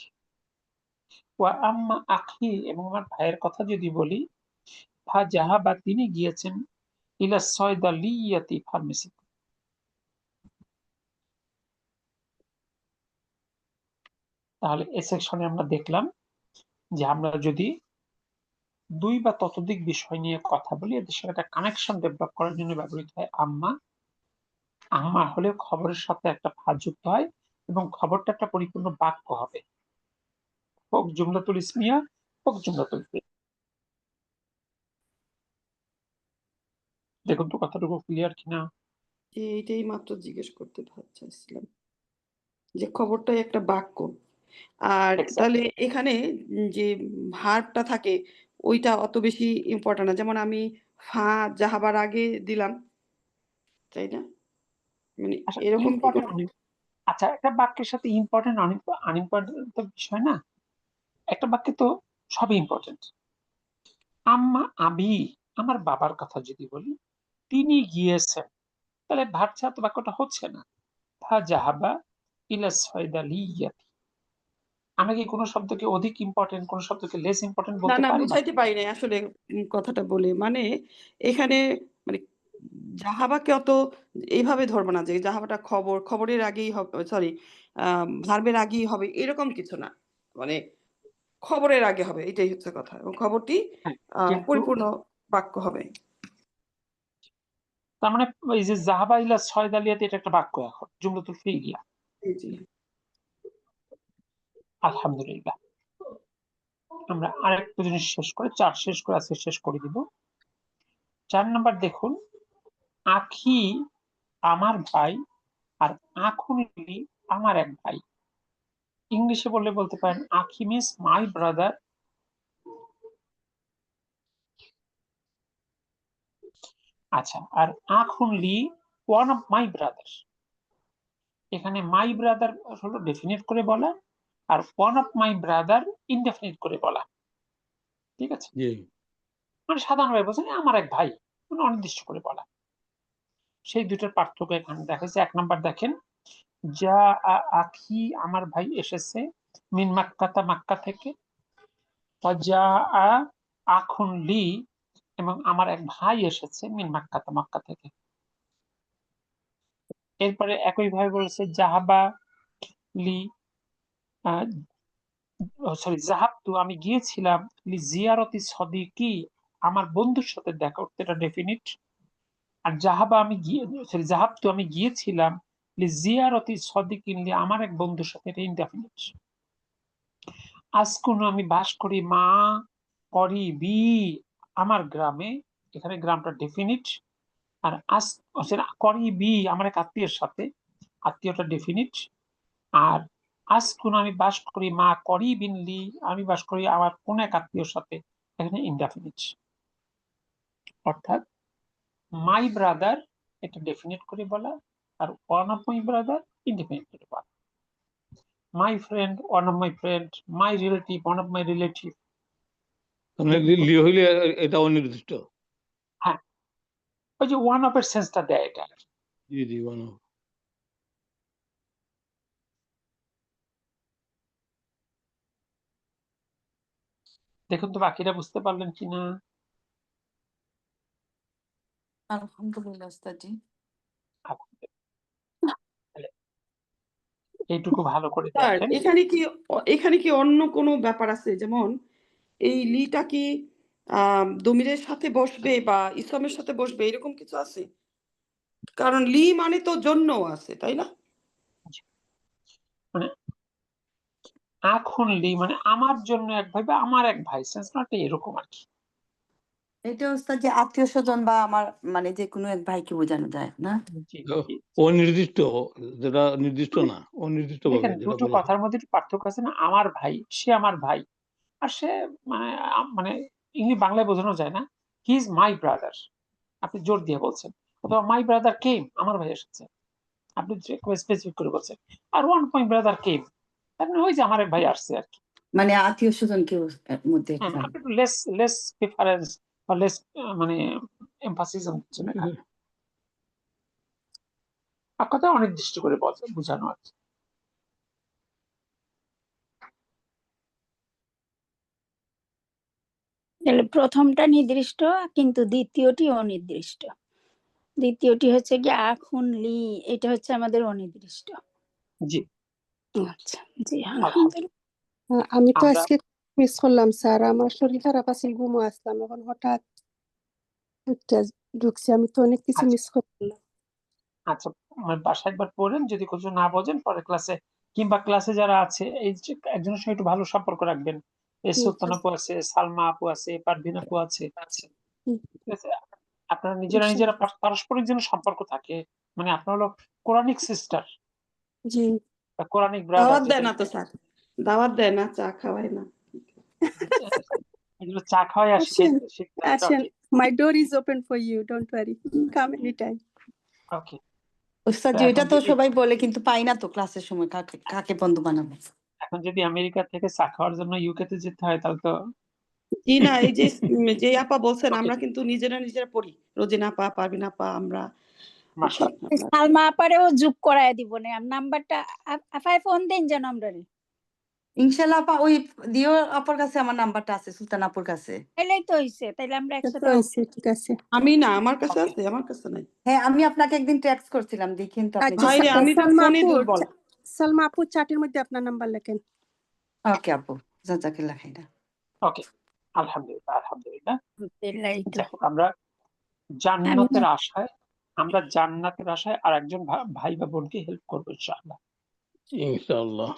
S2: ওয়া আম্মা আখি, এবং আমার ভাইয়ের কথা যদি বলি, জাহাবা তিনি গিয়েছেন ইলা সয়দালিয়াতি ফার্মেসি। তাহলে এই সেকশনে আমরা দেখলাম যে আমরা যদি দুই বা ততোধিক বিষয় নিয়ে কথা বলি, এদের সাথে একটা কানেকশন ডেভেলপ করার জন্য ব্যবহৃত হয় আম্মা। আম্মা হলে খবরের সাথে একটা ফা যুক্ত হয় এবং খবরটা একটা পরিপূর্ণ বাক্য হবে, হোক জুমলাতুল ইসমিয়া, হোক জুমলাতুল ফিল। দেখুন তো কথাটুকু ক্লিয়ার কিনা।
S1: এইটাই মাত্র জিজ্ঞেস করতে চাচ্ছিলাম যে খবরটাই একটা বাক্য। আর তাহলে এখানে যে ভার্বটা থাকে ওইটা অত বেশি ইম্পর্টেন্ট না। যেমন আমি ফা জাহাবার আগে দিলাম, তাই না? মানে
S2: আচ্ছা,
S1: এরকম কি
S2: ইম্পর্টেন্ট আচ্ছা, একটা বাক্যের সাথে ইম্পর্টেন্ট আনইম্পর্টেন্ট তো বিষয় না। একটা বাক্যে তো সবই ইম্পর্টেন্ট। আম্মা আবি, আমার বাবার কথা যদি বলি, তিনি গিয়েছেন, তাহলে ভার্ব ছাড়া তো বাক্যটা হচ্ছে না। জাহাবা ইলা সয়দালিয়াতি। আমরা কি কোনো শব্দকে অধিক ইম্পর্টেন্ট, কোনো শব্দকে লেস ইম্পর্টেন্ট
S1: না
S2: বলতে
S1: না
S2: পারি?
S1: বুঝাইতে পারি নাই আসলে কথাটা বলে। মানে এখানে মানে জাহাবাকে অত এইভাবে ধরবো না যে জাহাবাটা খবরের আগেই হবে, সরি ভার্বের আগেই হবে এরকম কিছু না। মানে খবরের আগে হবে, এটাই হচ্ছে কথা। এবং খবরটি
S2: হ্যাঁ, কিন্তু
S1: পরিপূর্ণ বাক্য হবে।
S2: তার মানে এই যে জাহাবা ইলা সয়দালিয়াতি, এটা একটা বাক্য এখন, জুমলাতুল ফিলিয়া।
S1: জি।
S2: আলহামদুলিল্লাহ। আমরা আরেকটা জিনিস শেষ করে, চার শেষ করে আজকে শেষ করে দিব। 4 নাম্বার দেখুন, আখি আমার ভাই, আর আখুনি আমার এক ভাই। ইংলিশে বললে বলতে পারেন আখি মিন্স মাই ব্রাদার, আচ্ছা, আর আখুনলি ওয়ান অফ মাই ব্রাদার। এখানে মাই ব্রাদার হলো ডেফিনিট করে বলা, আর one of my brother indefinite করে বলা। ঠিক আছে, মানে সাধারণভাবে বলছেন আমার এক ভাই, মানে অনির্দিষ্ট করে বলা। সেই দুটোর পার্থক্য এখানে দেখা যাচ্ছে। 1 নাম্বার দেখেন, যা আখি আমার ভাই এসেছে মিন মাক্কাতা, মাক্কা থেকে। যা আখুন লি, এবং আমার এক ভাই এসেছে মিন মাক্কাতা, মক্কা থেকে। এরপরে একই ভাবে বলেছে জাহাবা লি, সরি জাহাবতু, আমি গিয়েছিলাম, লি জিয়ারতি সদিকি, আমার বন্ধুর সাথে দেখা করতে, এটা ডেফিনিট। আর জাহাবা আমি গিয়ে, সরি জাহাবতু আমি গিয়েছিলাম, লি জিয়ারতি সদিকিন, লি আমার এক বন্ধুর সাথে, এটা ইনডেফিনিট। আসকুন আমি বাস করি, মা করি বি আমার গ্রামে, এখানে গ্রামটা ডেফিনিট। আর করি বি আমার এক আত্মীয়ের সাথে, আত্মীয়টা ডেফিনিট। আর আসকুন আমি বাস করি, মা করি বিনলি আমি বাস করি আমার কোন এক আত্মীয়র সাথে, এখানে ইনডেফিনিট। অর্থাৎ মাই ব্রাদার এটা ডেফিনিট করে বলা, আর one of my brother indefinite করে বলা। My friend one of my friend, my relative one of my relative.
S4: হইলে এটা অনির্দিষ্ট।
S2: হ্যাঁ, ওই যে ওয়ান অফ এর সেন্সটা দেয় এটা।
S4: জি জি, ওয়ান অফ।
S2: দেখুন তো বাকিটা বুঝতে পারলেন কিনা।
S3: আলহামদুলিল্লাহ উস্তাদজি।
S2: এইটুকু ভালো করে
S1: স্যার
S2: দেখেন।
S1: এখানে কি অন্য কোনো ব্যাপার আছে? যেমন এই লিটা কি দমিরের সাথে বসবে বা ইসমের সাথে বসবে, এরকম কিছু আছে? কারণ লি মানে তো জন্য আছে, তাই না?
S2: মানে আখুনলি মানে আমার জন্য এক ভাই বা আমার এক ভাই, সেন্সটা এরকম আর কি।
S3: এটা ওস্তাদ যে আত্মীয় স্বজন বা আমার মানে যে কোনো এক ভাইকে বোঝানো যায় না?
S2: জি
S4: ও,
S2: জি।
S4: অনির্দিষ্ট, যেটা নির্দিষ্ট না, অনির্দিষ্ট ভাবে
S2: দেখেন
S4: যেটা
S2: দুটো
S4: বলা হয়।
S2: কথার মধ্যে একটু পার্থক্য আছে না, আমার ভাই, সে আমার ভাই, আর সে মানে মানে ইংলিশ বাংলায় বোঝানো যায় না, হি ইজ মাই ব্রাদার, আপনি জোর দিয়ে বলছেন, অথবা মাই ব্রাদার কেম, আমার ভাই এসেছে, আপনি স্পেসিফিক করে বলছেন, আর ওয়ান মাই ব্রাদার কেম, তার মানে ওই যে আমার এক ভাই আসছে আর কি।
S3: মানে আত্মীয় স্বজন কেউ মধ্যে
S2: হ্যাঁ,
S3: একটা
S2: আপনি একটু লেস লেস প্রিফারেন্স বা লেস মানে এমফাসিস দিচ্ছেন এখানে, এক কথা অনির্দিষ্ট করে বোঝানো আর কি।
S5: তাহলে প্রথমটা নির্দিষ্ট কিন্তু দ্বিতীয়টি অনির্দিষ্ট। দ্বিতীয়টি হচ্ছে কি আখুনলি, এটা হচ্ছে আমাদের অনির্দিষ্ট।
S2: জি
S5: আচ্ছা, জি
S2: আলহামদুলিল্লাহ।
S5: আলহামদুলিল্লাহ।
S9: আমি তো
S2: আমরা
S9: আজকে মিস করলাম স্যার, আমার শরীর খারাপ আছে, ঘুমো আসলাম, এখন হঠাৎ একটা ঢুকছি, আমি তো অনেক কিছু
S2: আচ্ছা
S9: মিস করলাম।
S2: আচ্ছা আমার বাসায় একবার পড়েন, যদি কিছু না বোঝেন পরে ক্লাসে, কিংবা ক্লাসে যারা আছে এই যে একজনের সঙ্গে একটু ভালো সম্পর্ক রাখবেন, এই
S9: হুম,
S2: সুলতান আপু আছে, সালমা আপু আছে, পারভিন আপু আছে,
S9: হুম,
S2: ঠিক আছে, আপনারা নিজেরা নিজেরা পারস্পরিক যেন সম্পর্ক থাকে, মানে আপনার হলো কোরআনিক সিস্টার
S9: জি
S2: বা কোরআনিক ব্রাদার,
S1: দাওয়াত
S2: যেটা
S1: দেয় না তো স্যার, দাওয়াত দেয় না, চা খাওয়ায় না।
S2: এগুলো চা খাওয়াই আর
S9: আসেন
S2: শিখতে
S9: আসেন,
S2: okay
S9: my door is open for you, don't worry, come any time.
S2: Okay.
S3: ওস্তাদ
S2: তো
S3: যে এটা
S2: এখন
S3: তো
S2: যদি
S3: সবাই বলে কিন্তু পাই না তো ক্লাসের সময় কাকে কাকে বন্ধু বানাবো।
S2: এখন যদি আমেরিকা থেকে চা খাওয়ার জন্য ইউকে তে যেতে হয় তাহলে তো
S1: জি না, এই যে যে আপা বলছেন
S2: ওকে,
S1: আমরা কিন্তু নিজেরা পড়ি, রোজিনা আপা, পারভিন আপা, আমরা
S2: মাশাআল্লাহ।
S1: আপনার
S5: সালমা আপারেও যোগ করায় দিব না, নাম্বারটা আফায় ফোন দেন যেন আমরা।
S3: ইনশাল্লাহ আপা ওই দিও আপার কাছে আমার নাম্বারটা আছে, সুলতান আপুর কাছে।
S5: তাইলেই তো হইছে, তাইলে আমরা
S9: তো
S5: একসাথে
S9: হয়েছে, ঠিক আছে।
S1: আমি না, আমার কাছে
S2: ওকে
S1: আছে, আমার কাছে নাই।
S3: হ্যাঁ আমি আপনাকে একদিন টেক্সট করছিলাম, দেখেন তো আপনি
S9: আচ্ছা
S1: ভাই রে, আমি তো
S9: সালমা
S1: ফোনে
S9: আপু,
S1: দুর্বল।
S9: সালমা আপু চাটের মধ্যে আপনার নাম্বার লেখেন।
S3: ওকে আপু, জাজাকাল্লাহ খাইরা।
S2: ওকে আলহামদুলিল্লাহ আলহামদুলিল্লাহ।
S5: আলহামদুলিল্লাহ। এই তো
S2: যাই হোক, আমরা জান্নাতের আশায়, আমরা জান্নাতের আশায় আর একজন ভাই বা বোনকে হেল্প করবো ইনশাআল্লাহ।
S4: ইনশাআল্লাহ।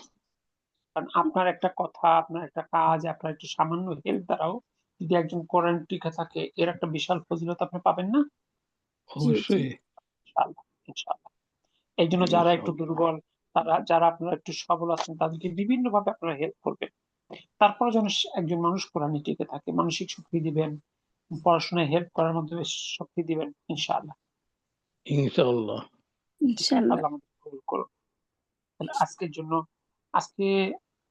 S2: কারণ আপনার একটা কথা, আপনার একটা কাজ, আপনার একটা সামান্য হেল্প দ্বারাও যদি একজন কোরআন টিকে থাকে, এর একটা বিশাল ফজিলত আপনি পাবেন না
S9: জি জি
S4: অবশ্যই।
S2: ইনশাআল্লাহ ইনশাআল্লাহ। এই জন্য যারা একটু দুর্বল, যারা আপনারা একটু সবল আছেন, তাদেরকে বিভিন্ন ভাবে আপনারা হেল্প করবেন। তারপরে যেন একজন মানুষ কোরআনে টিকে থাকে, মানসিক শক্তি দিবেন, পড়াশোনায় হেল্প করার মাধ্যমে শক্তি দিবেন ইনশাআল্লাহ।
S4: ইনশাআল্লাহ।
S5: ইনশাআল্লাহ।
S2: আল্লাহ আমাদের কবুল করুন। তাহলে আজকের জন্য, আজকে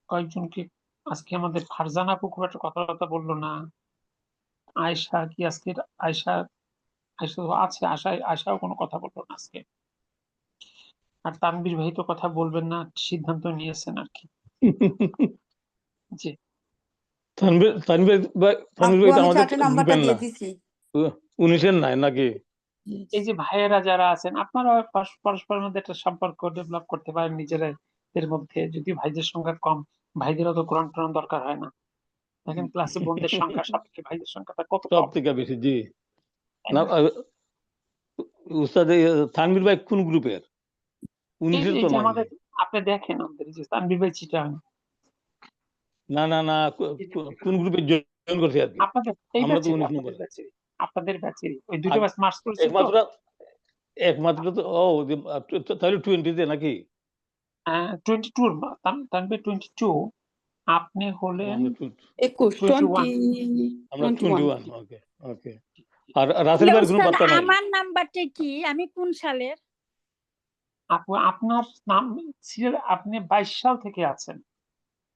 S2: কয়েকজনকে, আজকে আমাদের ফারজানা আপু খুব একটা কথাবার্তা বললো না, আয়েশা কি আজকে, আয়েশা আয়েশা তো আছে, আয়েশাও কোনো কথা বললো না আজকে, আর তানভীর ভাই তো কথা বলবেন না, সিদ্ধান্ত নিয়েছেন আর কি। জি
S4: তানভীর ভাই
S3: আপু
S4: তো
S3: আমি
S4: আমাদের
S3: চাটের নাম্বারটা
S4: গ্রুপের না,
S3: দিয়ে দিছি।
S4: 19-এর নাই নাকি?
S2: এই যে ভাইয়েরা যারা আছেন, আপনারা পরস্পরের মধ্যে একটা সম্পর্ক ডেভেলপ করতে পারেন নিজেদের মধ্যে, যদি ভাইদের সংখ্যা কম, ভাইদেরও তো কোরআন টোরআন দরকার হয় না, দেখেন ক্লাসে বোনদের সংখ্যা সাপেক্ষে ভাইদের সংখ্যাটা কত
S4: সব
S2: কম,
S4: থেকে বেশি, জি।
S2: তাই
S4: না
S2: না?
S4: উস্তাদ তানভীর ভাই কোন গ্রুপের?
S2: এই
S4: 19-এর
S2: এই
S4: তো
S2: যে
S4: নয়
S2: আমাদের,
S4: নাই।
S2: আপনি দেখেন আমাদের এই যে তানভীর ভাই চিটাং,
S4: না কোন গ্রুপে জয়েন করছে আর কি?
S2: আপনাদের এই
S4: আমরা তো
S2: ব্যাচেরই,
S4: 19
S2: আপনাদের
S4: নম্বরে।
S2: ব্যাচেরই, আপনাদের ব্যাচেরই, ওই দুটো ব্যাচ মার্চ করেছে তো।
S4: একমাত্র একমাত্র তো তাহলে 20-তে নাকি?
S2: 22 তানভীর 22, আপনি হলেন
S4: আমরা
S1: 21,
S2: 21।
S4: আমরা
S1: 21।
S4: 21। ওকে ওকে। আর রাসেল
S5: তাহলে
S4: ভাইয়ের কোনো
S5: উস্তাদ
S4: পাত্তা নাই।
S5: আমার নাম্বারটা কি, আমি কোন সালের?
S2: আপু আপনার নাম সিরিয়াল, আপনি 22 সাল থেকে আছেন,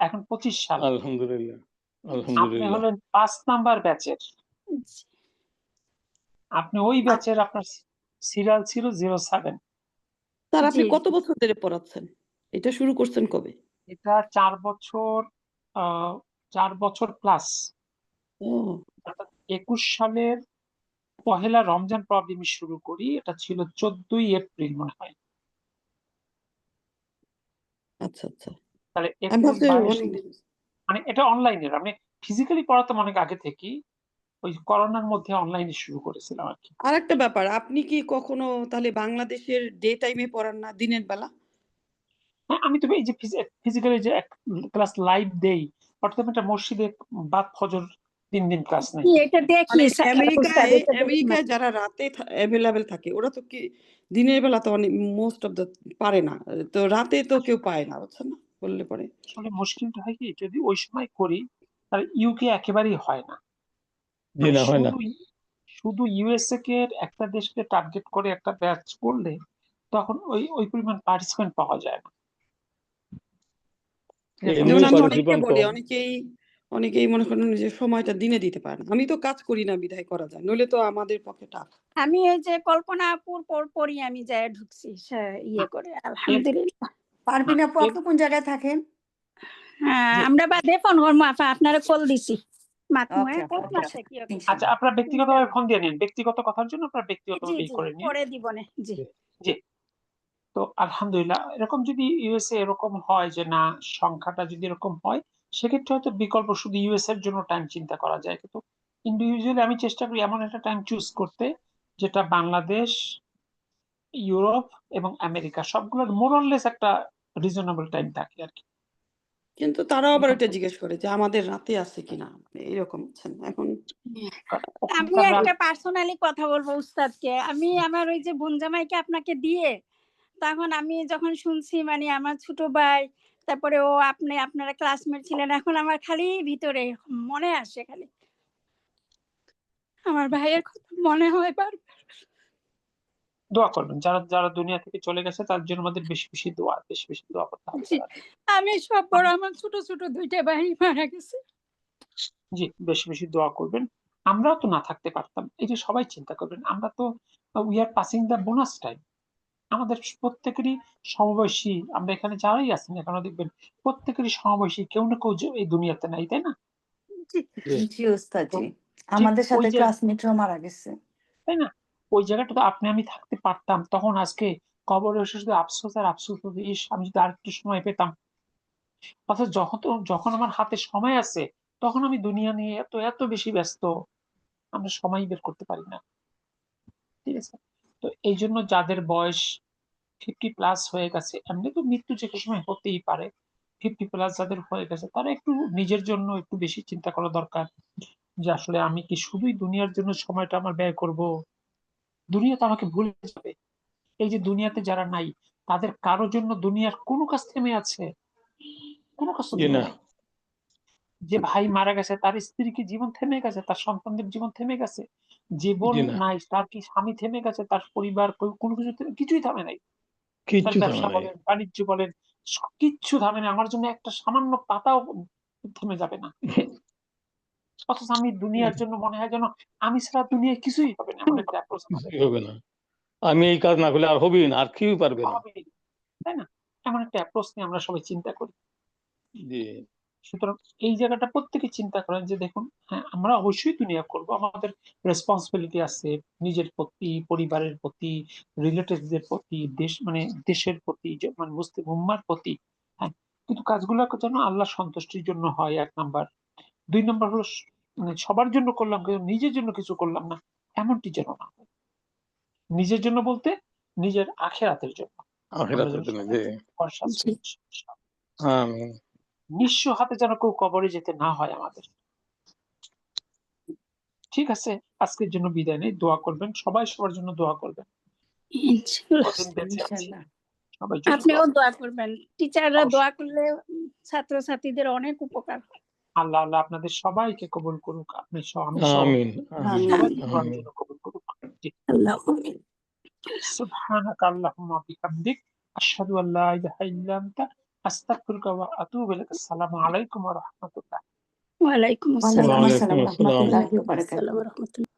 S2: এখন 25 সাল,
S4: আলহামদুলিল্লাহ
S2: আপনি
S4: আলহামদুলিল্লাহ।
S2: হলেন 5 নাম্বার ব্যাচের, আপনি ওই ব্যাচের, আপনার সিরিয়াল ছিল 07।
S1: স্যার আপনি
S5: জি
S1: কত বছর ধরে পড়াচ্ছেন? এটা শুরু করছেন কবে?
S2: এটা 4 বছর, 4 বছর প্লাস,
S1: ও
S2: অর্থাৎ 21 সালের পহেলা রমজান প্রবলেম শুরু করি, এটা ছিল 14ই এপ্রিল মনে হয়।
S1: আচ্ছা আচ্ছা,
S2: তাহলে
S1: আমি
S2: 21,
S1: ভাবছি
S2: 22,
S1: অনেক দিন।
S2: মানে এটা অনলাইনের, আমি ফিজিক্যালি পড়াতাম অনেক আগে থেকেই, ওই করোনার মধ্যে অনলাইনে শুরু করেছিলাম আর কি।
S1: আর একটা ব্যাপার, আপনি কি কখনো তাহলে বাংলাদেশের ডে টাইমে পড়ান না, দিনের বেলা?
S2: হ্যাঁ, আমি তো এই যে ফিজিক্যালি যে এক ক্লাস লাইভ দেই, অর্থাৎ আমি একটা মসজিদে বাদ ফজর 3 দিন ক্লাস নেই।
S5: এটা দেখি
S1: মানে
S5: উস্তাদ,
S1: আমেরিকায়
S5: এটা দেখি
S1: আমেরিকায় যারা রাতে অ্যাভেলেবেল থাকে ওরা তো কি দিনের বেলা তো অনেক মোস্ট অফ দ্য পারে না, তো রাতে তো কেউ পায় না, বুঝছেন না বললে পরে।
S2: আসলে মুশকিলটা হয় কি, যদি ওই সময় করি তাহলে ইউকে একেবারেই হয় না।
S4: জি
S2: মানে
S4: না, হয় না।
S2: শুধু ইউএসএ কে একটা দেশকে টার্গেট করে একটা ব্যাচ করলে তখন ওই পরিমাণ পার্টিসিপেন্ট পাওয়া যায় না। ঠিক আছে,
S1: যেমন
S4: এমনি
S1: আমি অনেককে
S4: পার্টিসিপেন্ট
S1: বলি,
S4: কম।
S1: অনেকেই মনে করেন যে সময়টা দিনে দিতে পারে না। আমি তো কাজ করি না বিধায় করা যায়, নইলে তো আমাদের পক্ষে টাফ।
S5: আমি এই যে কল্পনা আপুর পরই আমি যাই ঢুকছি ইয়ে করে, আলহামদুলিল্লাহ।
S3: পারবিন আপু, আপনি কোন জায়গায় থাকেন?
S5: হ্যাঁ, আমরা বাদে ফোন করবো আপা, আপনারা কল দিছি মাত্র।
S3: ওকে
S5: হ্যাঁ,
S3: আপু,
S5: কোন
S3: ওকে
S5: মাসে
S3: আপু,
S5: কি হবে?
S2: আচ্ছা, আপনারা ব্যক্তিগতভাবে ফোন দিয়ে নিন, ব্যক্তিগত কথার জন্য আপনারা
S5: জি
S2: ব্যক্তিগতভাবে
S5: জি
S2: করে নিন।
S5: পরে দিবনে। জি
S2: জি, তো আলহামদুলিল্লাহ, এরকম যদি ইউএসএ এরকম হয় যে না, সংখ্যাটা যদি এরকম হয়, সেক্ষেত্রে হয়তো বিকল্প শুধু ইউএস এর জন্য টাইম চিন্তা করা যায়, কিন্তু ইন্ডিভিজুয়ালি আমি চেষ্টা করি এমন একটা টাইম চুজ করতে যেটা বাংলাদেশ, ইউরোপ এবং আমেরিকা সবগুলোর মোরলেস একটা রিজনেবল টাইম থাকে আর কি।
S1: কিন্তু তারাও আবার ওইটা জিজ্ঞেস করে যে আমাদের রাতে আছে কিনা, এরকম, বুঝছেন। এখন
S5: আমি
S2: ওখানকার
S5: একটা পার্সোনালি কথা বলবো উস্তাদকে। আমি আমার ওই যে বোন জামাইকে আপনাকে দিয়ে, তখন আমি যখন শুনছি মানে আমার ছোট ভাই, তারপরে ও আপনারা ক্লাসমেট ছিলেন, এখন আমার খালি ভিতরে মনে আসে, খালি আমার ভাইয়ের কথা মনে হয় বারবার।
S2: দোয়া করবেন, যারা যারা দুনিয়া থেকে চলে গেছে তার জন্য আমাদের বেশি বেশি দোয়া করতে হবে।
S5: জি, আমি সব বড়, আমার ছোট ছোট 2টা ভাই মারা গেছে।
S2: জি, বেশি বেশি দোয়া করবেন। আমরাও তো না থাকতে পারতাম, এই যে সবাই চিন্তা করবেন, আমরা তো we are passing the bonus time. আমাদের প্রত্যেকেরই সমবয়সী, আমরা এখানে যারাই আছেন এখনো দেখবেন প্রত্যেকেরই সমবয়সী কেউ না কেউ এই দুনিয়াতে নাই, তাই না?
S3: জি উস্তাদ
S2: তো
S3: জি,
S2: ঠিক
S3: আমাদের
S2: ওই
S3: সাথে
S2: যে,
S3: ক্লাসমেটও মারা গেছে।
S2: তাই না, ওই জায়গাটা তো আপনি আমি থাকতে পারতাম, তখন আজকে কবরে এসে শুধু আফসোস আর আফসোস হতো, ইস আমি যদি আরেকটু সময় পেতাম। অর্থাৎ যখন আমার হাতে সময় আছে তখন আমি দুনিয়া নিয়ে এত এত বেশি ব্যস্ত, আমরা সময় বের করতে পারি না। ঠিক আছে, তো এই জন্য যাদের বয়স 50+ হয়ে গেছে, এমনি তো মৃত্যু যে কোনো সময় হতেই পারে, 50+ যাদের হয়ে গেছে তারা একটু নিজের জন্য একটু বেশি চিন্তা করা দরকার, যে আসলে আমি কি শুধুই দুনিয়ার জন্য সময়টা আমার ব্যয় করব? দুনিয়া তো আমাকে ভুলে যাবে। এই যে দুনিয়াতে যারা নাই, তাদের কারোর জন্য দুনিয়ার কোনো কাজ থেমে আছে? কোনো কাজ তো
S4: জি
S2: থেমে
S4: না।
S2: নাই। যে ভাই মারা গেছে তার স্ত্রী কি জীবন থেমে গেছে? তার সন্তানদের জীবন থেমে গেছে? যে বোন
S4: জি না,
S2: নাই তার কি স্বামী থেমে গেছে? তার পরিবার কোনো কিছু কিছুই থামে নাই। তার
S4: কিচ্ছু থামে
S2: ব্যবসা
S4: নাই।
S2: বলেন, বাণিজ্য বলেন, কিচ্ছু থামে না। আমার জন্য একটা সামান্য পাতাও থেমে যাবে না। অথচ আমি দুনিয়ার জন্য মনে হয় যেন আমি ছাড়া দুনিয়ায় কিছুই হবে না, এমন একটা অ্যাপ্রোচ আমাদের,
S4: কিছুই হবে না। আমি এই কাজ না করলে আর হবেই না, আর কেউই পারবে না।
S2: হবেই, তাই না? এমন একটা অ্যাপ্রোচ নিয়ে আমরা সবাই চিন্তা করি।
S4: জি
S2: সুতরাং এই জায়গাটা প্রত্যেকে চিন্তা করেন যে দেখুন, হ্যাঁ আমরা অবশ্যই দুনিয়া করব, আমাদের রেসপন্সিবিলিটি আছে নিজের প্রতি, পরিবারের প্রতি, রিলেটিভদের প্রতি, দেশের প্রতি, মানে মুসলিম উম্মার প্রতি। হ্যাঁ, কিন্তু কাজগুলো যেন আল্লাহ সন্তুষ্টির জন্য হয়, 1 নাম্বার। 2 নাম্বার হলো মানে সবার জন্য করলাম কিন্তু নিজের জন্য কিছু করলাম না, এমনটি যেন না হয়। নিজের জন্য বলতে নিজের আখেরাতের জন্য আমরা
S4: আখিরাতের
S2: যেন
S4: জন্য।
S2: সবাই
S4: জি
S2: ভরসা
S5: জি,
S4: আমিন।
S2: নিঃস্ব হাতে যেন কেউ কবরে যেতে না হয় আমাদের। ঠিক আছে, আজকের জন্য বিদায় নেই, দোয়া করবেন, সবাই সবার জন্য দোয়া করবেন।
S5: ইনশাআল্লাহ।
S2: কতদিন বেঁচে আছি
S3: ইনশাআল্লাহ।
S2: সবাই জন্য
S5: আপনিও
S2: দোয়া করবেন।
S5: দোয়া করবেন। টিচাররা
S2: অবশ্যই।
S5: দোয়া করলে ছাত্রছাত্রীদের অনেক উপকার হয়।
S2: আল্লাহ আল্লাহ আপনাদের সবাইকে কবুল করুক, আপনি সহ, আমি সহ,
S4: আমিন আমিন
S2: সবাইকে
S5: আমিন।
S2: দোয়ার
S4: আমিন।
S2: জন্য কবুল করুক। জি,
S5: আল্লাহুম্মা আমিন।
S2: সুবহানাকা আল্লাহুম্মা বিহামদিক আশহাদু আল্লা ইলাহা ইল্লা আনতা আস্তাগফিরুকা ওয়া আতুবু ইলাইক। আসসালামু আলাইকুম ওয়া রাহমাতুল্লাহ।
S5: ওয়া আলাইকুম আসসালাম।
S3: ওয়ালাইকুম
S4: ওয়ালাইকুম
S3: আসসালাম
S4: আসসালাম।
S3: রহমতুল্লাহি ওয়া
S5: ওয়ালাইকুম
S3: বারাকাতুহু।
S5: আসসালাম ওয়া রাহমাতুল্লাহ।